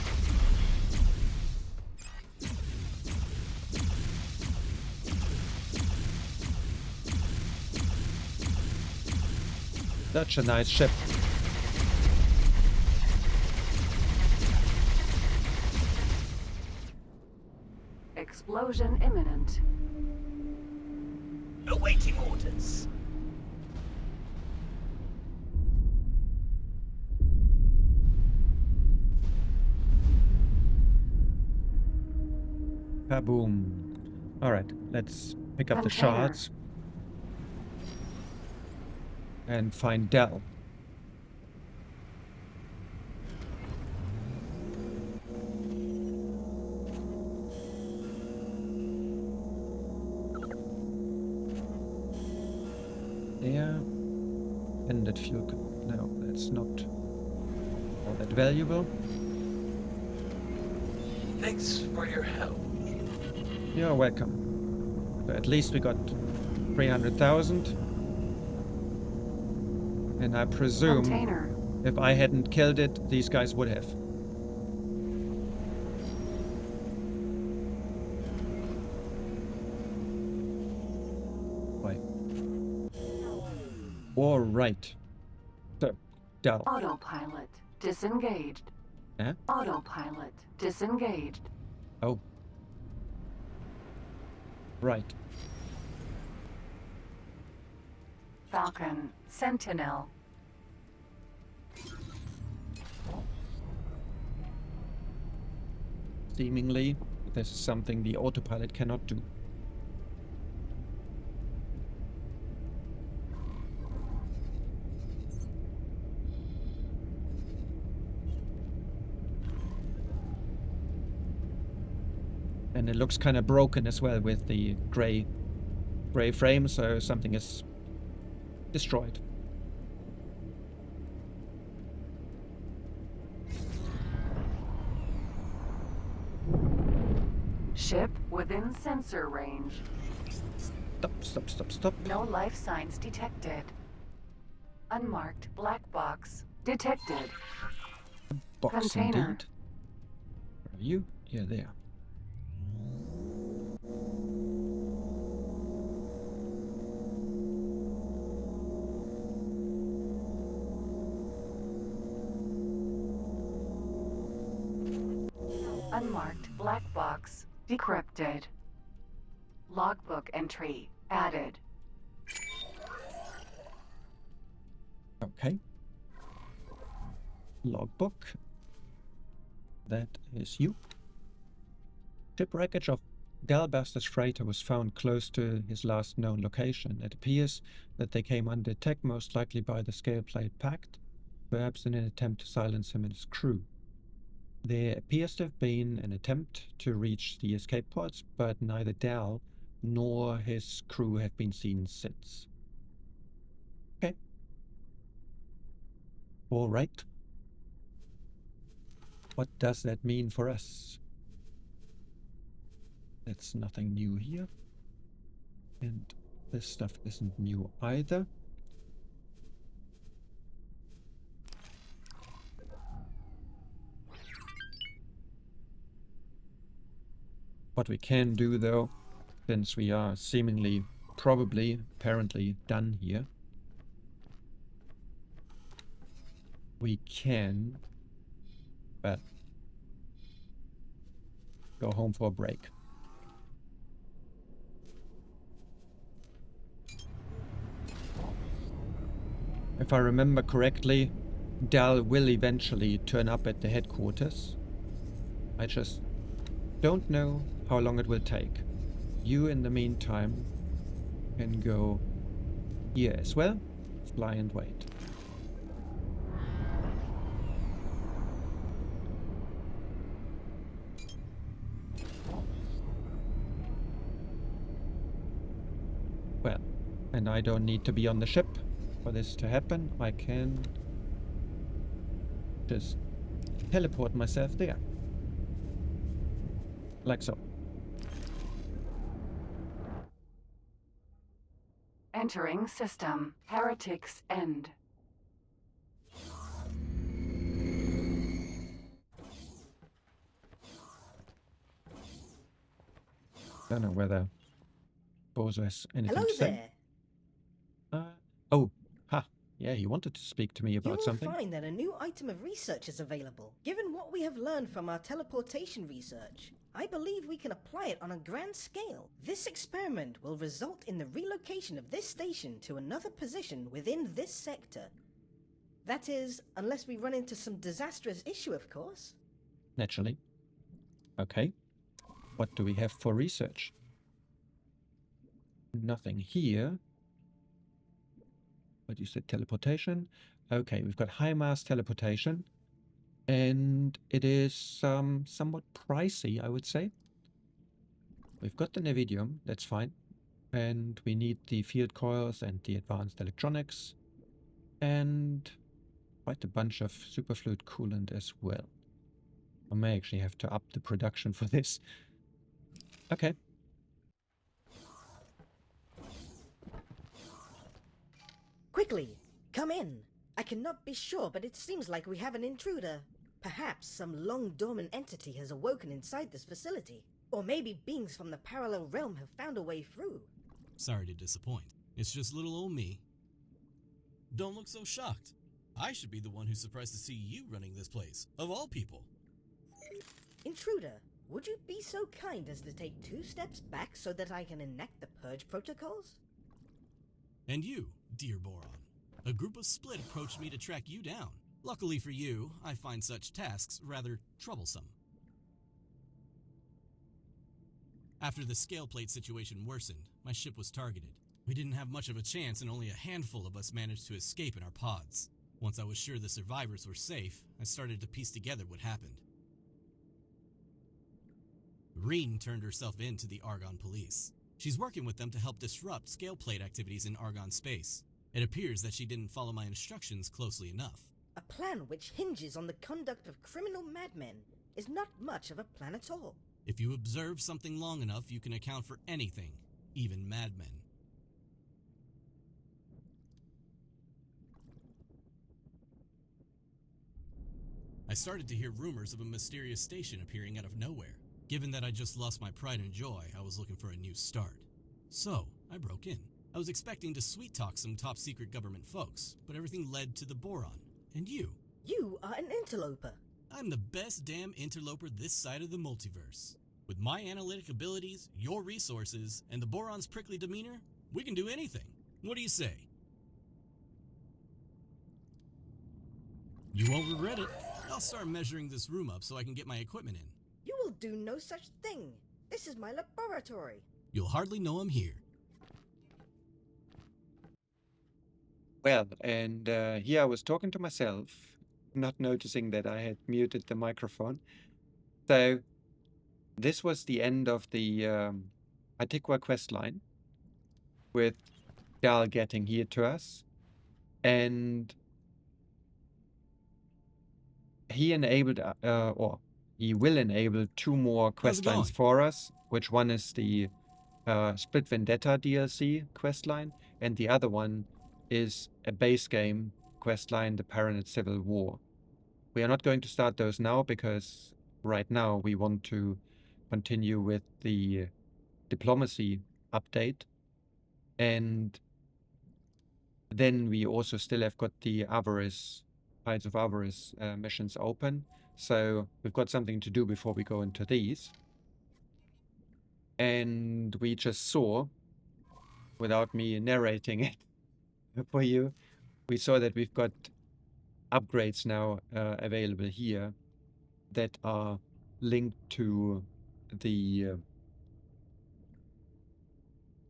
[SPEAKER 1] Such a nice ship.
[SPEAKER 7] Explosion imminent.
[SPEAKER 10] Awaiting orders.
[SPEAKER 1] Kaboom. Alright, let's pick up the
[SPEAKER 7] Container.
[SPEAKER 1] shards. And find Dell. There. Ended fuel. No, that's not all that valuable.
[SPEAKER 10] Thanks for your help.
[SPEAKER 1] You're welcome. So at least we got 300,000. And I presume
[SPEAKER 7] Container.
[SPEAKER 1] if I hadn't killed it, these guys would have. Why? All right. So, Dell.
[SPEAKER 7] Autopilot. Disengaged.
[SPEAKER 1] Eh?
[SPEAKER 7] Autopilot. Disengaged.
[SPEAKER 1] Oh. Right.
[SPEAKER 7] Falcon. Sentinel.
[SPEAKER 1] Seemingly, this is something the autopilot cannot do. And it looks kind of broken as well with the gray frame, so something is destroyed.
[SPEAKER 7] Ship within sensor range.
[SPEAKER 1] Stop.
[SPEAKER 7] No life signs detected. Unmarked black box detected.
[SPEAKER 1] Box
[SPEAKER 7] Container.
[SPEAKER 1] indeed. Where are you? Yeah, there.
[SPEAKER 7] Unmarked black box decrypted. Logbook entry added.
[SPEAKER 1] Okay. Logbook. That is you. Ship wreckage of Dalbaster's freighter was found close to his last known location. It appears that they came under attack, most likely by the Scaleplate Pact, perhaps in an attempt to silence him and his crew. There appears to have been an attempt to reach the escape pods, but neither Dal nor his crew have been seen since. Okay. All right. What does that mean for us? That's nothing new here. And this stuff isn't new either. What we can do though, since we are seemingly, probably, apparently done here, we can, well, go home for a break. If I remember correctly, Dal will eventually turn up at the headquarters. I just don't know how long it will take. You, in the meantime, can go here as well. Fly and wait. Well, and I don't need to be on the ship for this to happen. I can just teleport myself there. Like so.
[SPEAKER 7] Entering system. Heretics end.
[SPEAKER 1] Don't know whether Bozo has anything
[SPEAKER 11] Hello
[SPEAKER 1] to say.
[SPEAKER 11] there.
[SPEAKER 1] Oh, ha. Yeah, he wanted to speak to me
[SPEAKER 11] You
[SPEAKER 1] about
[SPEAKER 11] will
[SPEAKER 1] something.
[SPEAKER 11] find that a new item of research is available. Given what we have learned from our teleportation research, I believe we can apply it on a grand scale. This experiment will result in the relocation of this station to another position within this sector. That is, unless we run into some disastrous issue, of course.
[SPEAKER 1] Naturally. Okay. What do we have for research? Nothing here. But you said teleportation. Okay, we've got high mass teleportation. And it is somewhat pricey, I would say. We've got the Navidium, that's fine. And we need the field coils and the advanced electronics. And quite a bunch of superfluid coolant as well. I may actually have to up the production for this. Okay.
[SPEAKER 11] Quickly, come in. I cannot be sure, but it seems like we have an intruder. Perhaps some long-dormant entity has awoken inside this facility. Or maybe beings from the parallel realm have found a way through.
[SPEAKER 2] Sorry to disappoint. It's just little old me. Don't look so shocked. I should be the one who's surprised to see you running this place, of all people.
[SPEAKER 11] Intruder, would you be so kind as to take 2 steps back so that I can enact the purge protocols?
[SPEAKER 2] And you, dear Boron. A group of Split approached me to track you down. Luckily for you, I find such tasks rather troublesome. After the scale plate situation worsened, my ship was targeted. We didn't have much of a chance and only a handful of us managed to escape in our pods. Once I was sure the survivors were safe, I started to piece together what happened. Reen turned herself in to the Argon police. She's working with them to help disrupt scale plate activities in Argon space. It appears that she didn't follow my instructions closely enough.
[SPEAKER 11] A plan which hinges on the conduct of criminal madmen is not much of a plan at all.
[SPEAKER 2] If you observe something long enough, you can account for anything, even madmen. I started to hear rumors of a mysterious station appearing out of nowhere. Given that I just lost my pride and joy, I was looking for a new start. So, I broke in. I was expecting to sweet-talk some top-secret government folks, but everything led to the Boron. And you.
[SPEAKER 11] You are an interloper.
[SPEAKER 2] I'm the best damn interloper this side of the multiverse. With my analytic abilities, your resources, and the Boron's prickly demeanor, we can do anything. What do you say? You won't regret it. I'll start measuring this room up so I can get my equipment in.
[SPEAKER 11] You will do no such thing. This is my laboratory.
[SPEAKER 2] You'll hardly know I'm here.
[SPEAKER 1] Well, and here I was talking to myself, not noticing that I had muted the microphone. So this was the end of the Hatikvah quest line, with Dal getting here to us, and he enabled, or he will enable 2 more quest lines for us, which one is the Split Vendetta DLC quest line, and the other one is a base game quest line, the Paranoid Civil War. We are not going to start those now because right now we want to continue with the diplomacy update, and then we also still have got the Avarice, Tides of Avarice missions open, so we've got something to do before we go into these. And we just saw, without me narrating it for you, we saw that we've got upgrades now available here that are linked to the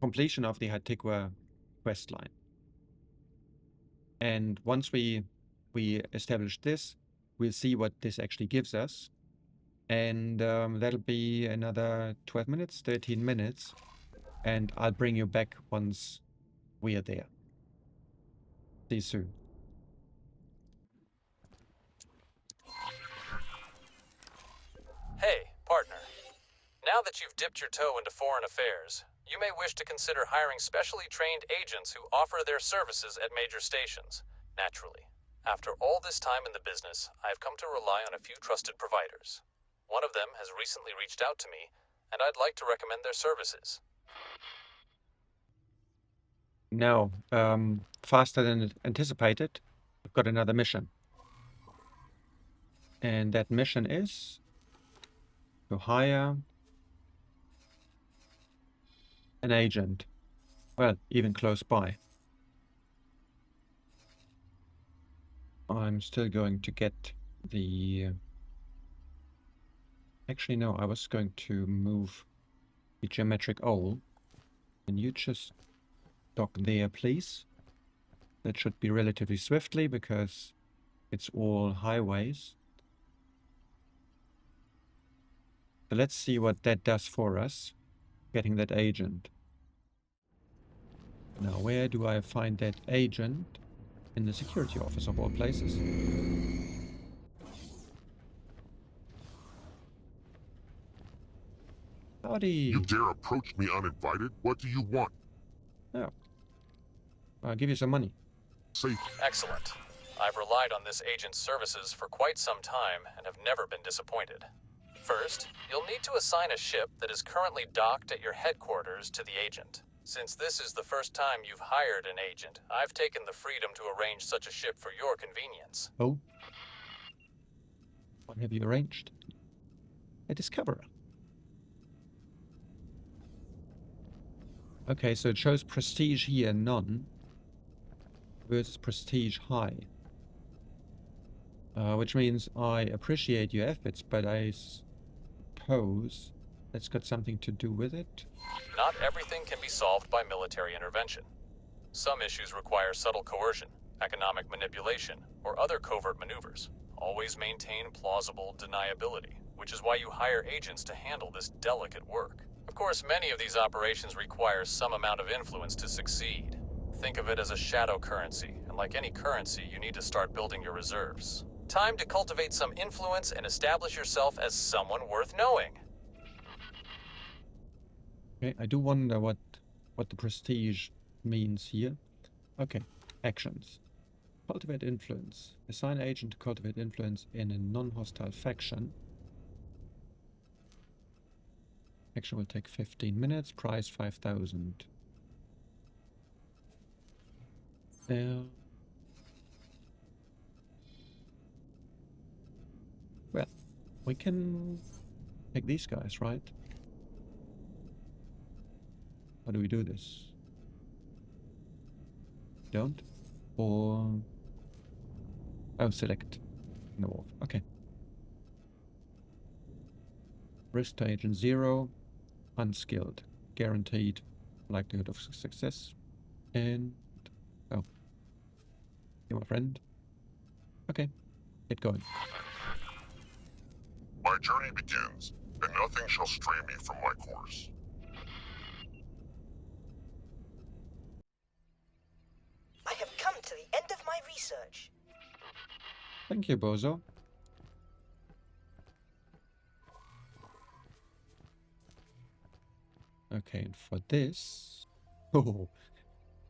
[SPEAKER 1] completion of the Hatikvah quest line. And once we establish this, we'll see what this actually gives us. And that'll be another 12 minutes, 13 minutes. And I'll bring you back once we are there. See you soon.
[SPEAKER 12] Hey, partner. Now that you've dipped your toe into foreign affairs, you may wish to consider hiring specially trained agents who offer their services at major stations. Naturally, after all this time in the business, I've come to rely on a few trusted providers. One of them has recently reached out to me, and I'd like to recommend their services.
[SPEAKER 1] Now, faster than anticipated, we've got another mission. And that mission is to hire an agent. Well, even close by. I'm still going to get the... Actually, no, I was going to move the geometric owl. Can you just dock there, please? That should be relatively swiftly because it's all highways. So let's see what that does for us, getting that agent. Now, where do I find that agent? In the security office of all places. Howdy.
[SPEAKER 4] You dare approach me uninvited? What do you want?
[SPEAKER 1] Oh. I'll give you some money.
[SPEAKER 4] Safe.
[SPEAKER 12] Excellent. I've relied on this agent's services for quite some time and have never been disappointed. First, you'll need to assign a ship that is currently docked at your headquarters to the agent. Since this is the first time you've hired an agent, I've taken the freedom to arrange such a ship for your convenience.
[SPEAKER 1] Oh. What have you arranged? A Discoverer. Okay, so it shows prestige here, none. Versus prestige high. Which means I appreciate your efforts, but I suppose that's got something to do with it.
[SPEAKER 12] Not everything can be solved by military intervention. Some issues require subtle coercion, economic manipulation, or other covert maneuvers. Always maintain plausible deniability, which is why you hire agents to handle this delicate work. Of course, many of these operations require some amount of influence to succeed. Think of it as a shadow currency, and like any currency, you need to start building your reserves. Time to cultivate some influence and establish yourself as someone worth knowing.
[SPEAKER 1] Okay, I do wonder what the prestige means here. Okay, actions. Cultivate influence. Assign agent to cultivate influence in a non-hostile faction. Action will take 15 minutes. Price 5,000. We can take these guys, right? How do we do this? Don't? Or... Oh, select. No. Okay. Risk to agent 0. Unskilled. Guaranteed likelihood of success. And... Oh. You're my friend. Okay. Get going.
[SPEAKER 4] My journey begins, and nothing shall stray me from my course.
[SPEAKER 11] I have come to the end of my research.
[SPEAKER 1] Thank you, Bozo. Okay, and for this... Oh,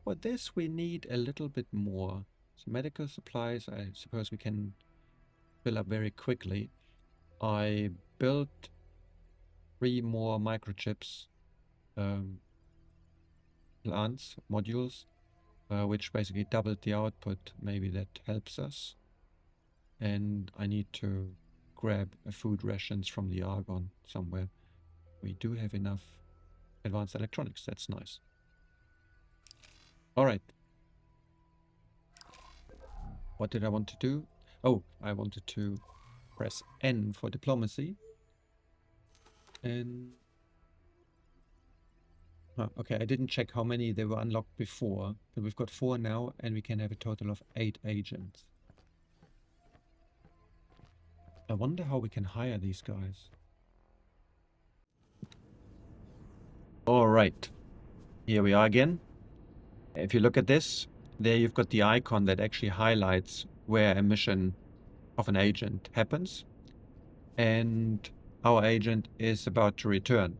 [SPEAKER 1] for this we need a little bit more. So medical supplies, I suppose we can fill up very quickly. I built 3 more microchips, plants, modules, which basically doubled the output. Maybe that helps us. And I need to grab food rations from the Argon somewhere. We do have enough advanced electronics. That's nice. All right. What did I want to do? Oh, I wanted to press N for diplomacy. And... oh, okay, I didn't check how many they were unlocked before. But we've got 4 now, and we can have a total of 8 agents. I wonder how we can hire these guys. Alright. Here we are again. If you look at this, there you've got the icon that actually highlights where a mission of an agent happens. And our agent is about to return.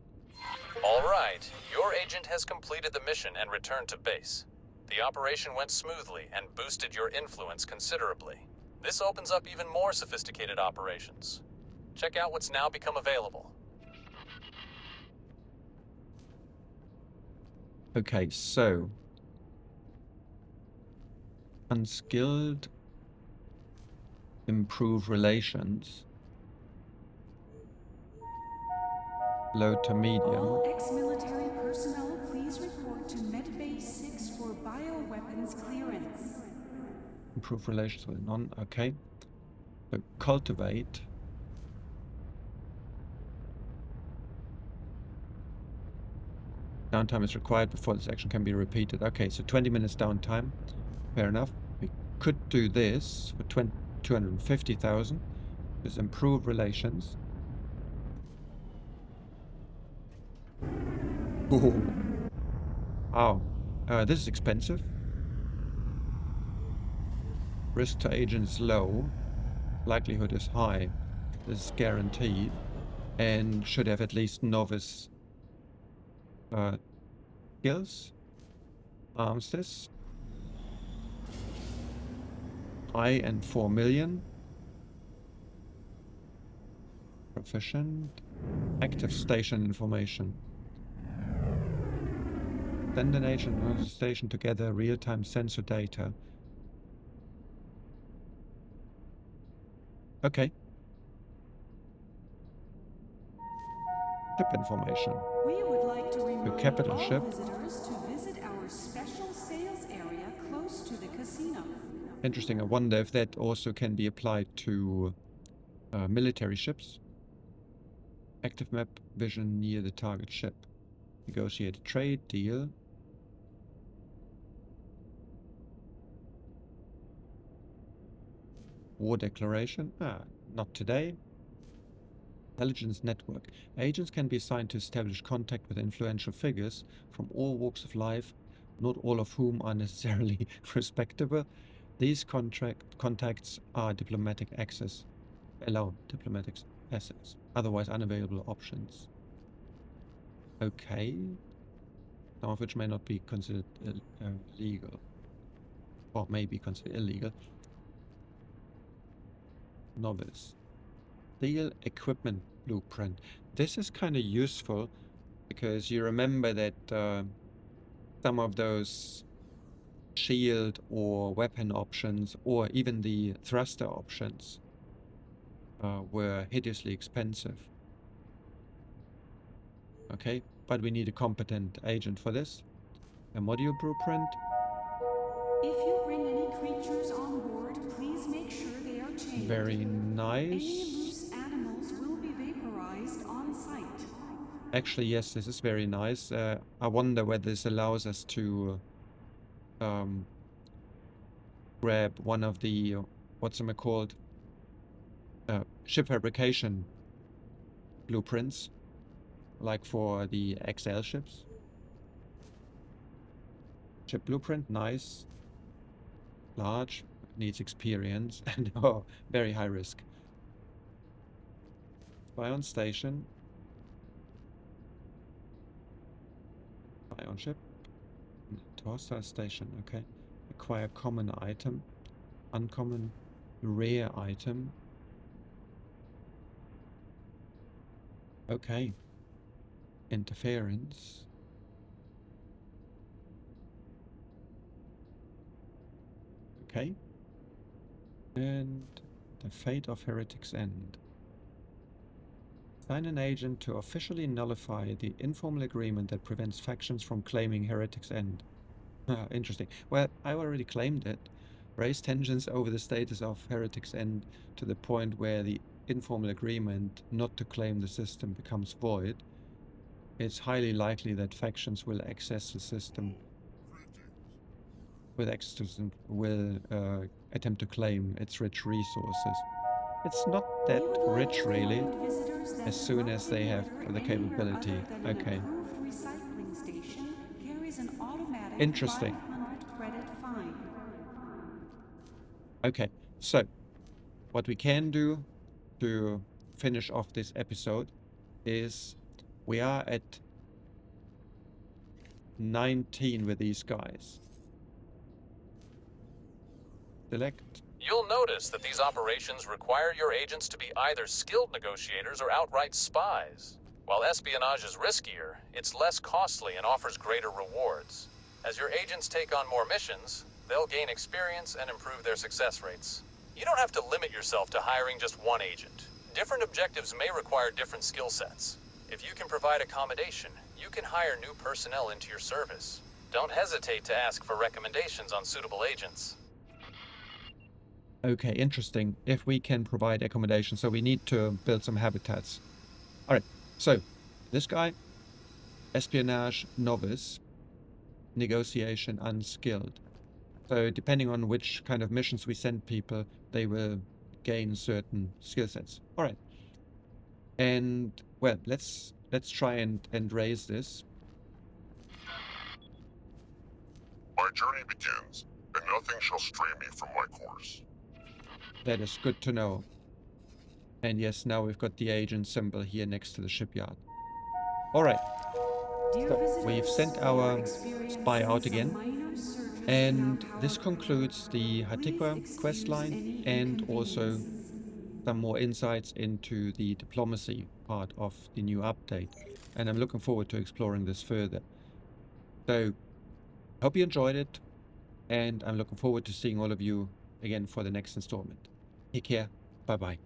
[SPEAKER 12] Alright, your agent has completed the mission and returned to base. The operation went smoothly and boosted your influence considerably. This opens up even more sophisticated operations. Check out what's now become available.
[SPEAKER 1] Okay, so... unskilled... improve relations. Low to medium.
[SPEAKER 6] All ex-military personnel, please report to Medbay 6 for bioweapons clearance.
[SPEAKER 1] Improve relations with non... okay. So cultivate. Downtime is required before this action can be repeated. Okay, so 20 minutes downtime. Fair enough. We could do this for 250,000. Just improve relations. Oh. Oh. This is expensive. Risk to agent is low. Likelihood is high. This is guaranteed. And should have at least novice skills. Armistice. High and 4 million. Proficient. Active station information. Send an agent on the station to gather real-time sensor data. Okay. Ship information.
[SPEAKER 6] We would like to remind
[SPEAKER 1] capital
[SPEAKER 6] all
[SPEAKER 1] ship.
[SPEAKER 6] visitors to visit our special sales area close to the casino.
[SPEAKER 1] Interesting. I wonder if that also can be applied to military ships. Active map vision near the target ship. Negotiate a trade deal. War declaration. Not today. Intelligence network. Agents can be assigned to establish contact with influential figures from all walks of life, not all of whom are necessarily respectable. These contacts are diplomatic access. Allow diplomatic assets. Otherwise unavailable options. Okay. Some of which may not be considered legal. Or may be considered illegal. Novice. Steel equipment blueprint. This is kind of useful because you remember that some of those shield or weapon options or even the thruster options were hideously expensive. Okay, but we need a competent agent for this. A module blueprint.
[SPEAKER 6] If you bring any creatures on board, please make sure they are chained.
[SPEAKER 1] Very nice.
[SPEAKER 6] Any loose animals will be vaporized on site.
[SPEAKER 1] Actually, yes, this is very nice. I wonder whether this allows us to grab one of the, what's it called? Ship fabrication blueprints, like for the XL ships. Ship blueprint, nice. Large, needs experience, and oh, very high risk. Spy on station. Spy on ship. To hostile station, okay. Acquire common item. Uncommon, rare item. Okay. Interference. Okay. And the fate of Heretic's End. Sign an agent to officially nullify the informal agreement that prevents factions from claiming Heretic's End. Interesting. Well, I already claimed it. Raise tensions over the status of Heretic's End to the point where the informal agreement not to claim the system becomes void. It's highly likely that factions will access the system. With access to the system, will attempt to claim its rich resources. It's not that rich, really, as soon as they have the capability. Okay. Interesting. Okay, so what we can do to finish off this episode is we are at 19 with these guys. Select.
[SPEAKER 12] You'll notice that these operations require your agents to be either skilled negotiators or outright spies. While espionage is riskier, it's less costly and offers greater rewards. As your agents take on more missions, they'll gain experience and improve their success rates. You don't have to limit yourself to hiring just one agent. Different objectives may require different skill sets. If you can provide accommodation, you can hire new personnel into your service. Don't hesitate to ask for recommendations on suitable agents.
[SPEAKER 1] Okay, interesting. If we can provide accommodation, so we need to build some habitats. Alright, so this guy, espionage novice, negotiation unskilled. So depending on which kind of missions we send people, they will gain certain skill sets. Alright. And well, let's try and raise this.
[SPEAKER 4] My journey begins, and nothing shall stray me from my course.
[SPEAKER 1] That is good to know. And yes, now we've got the agent symbol here next to the shipyard. Alright. So we've sent our spy out again. And this concludes the Hatikvah questline and also some more insights into the diplomacy part of the new update. And I'm looking forward to exploring this further. So, hope you enjoyed it. And I'm looking forward to seeing all of you again for the next installment. Take care. Bye-bye.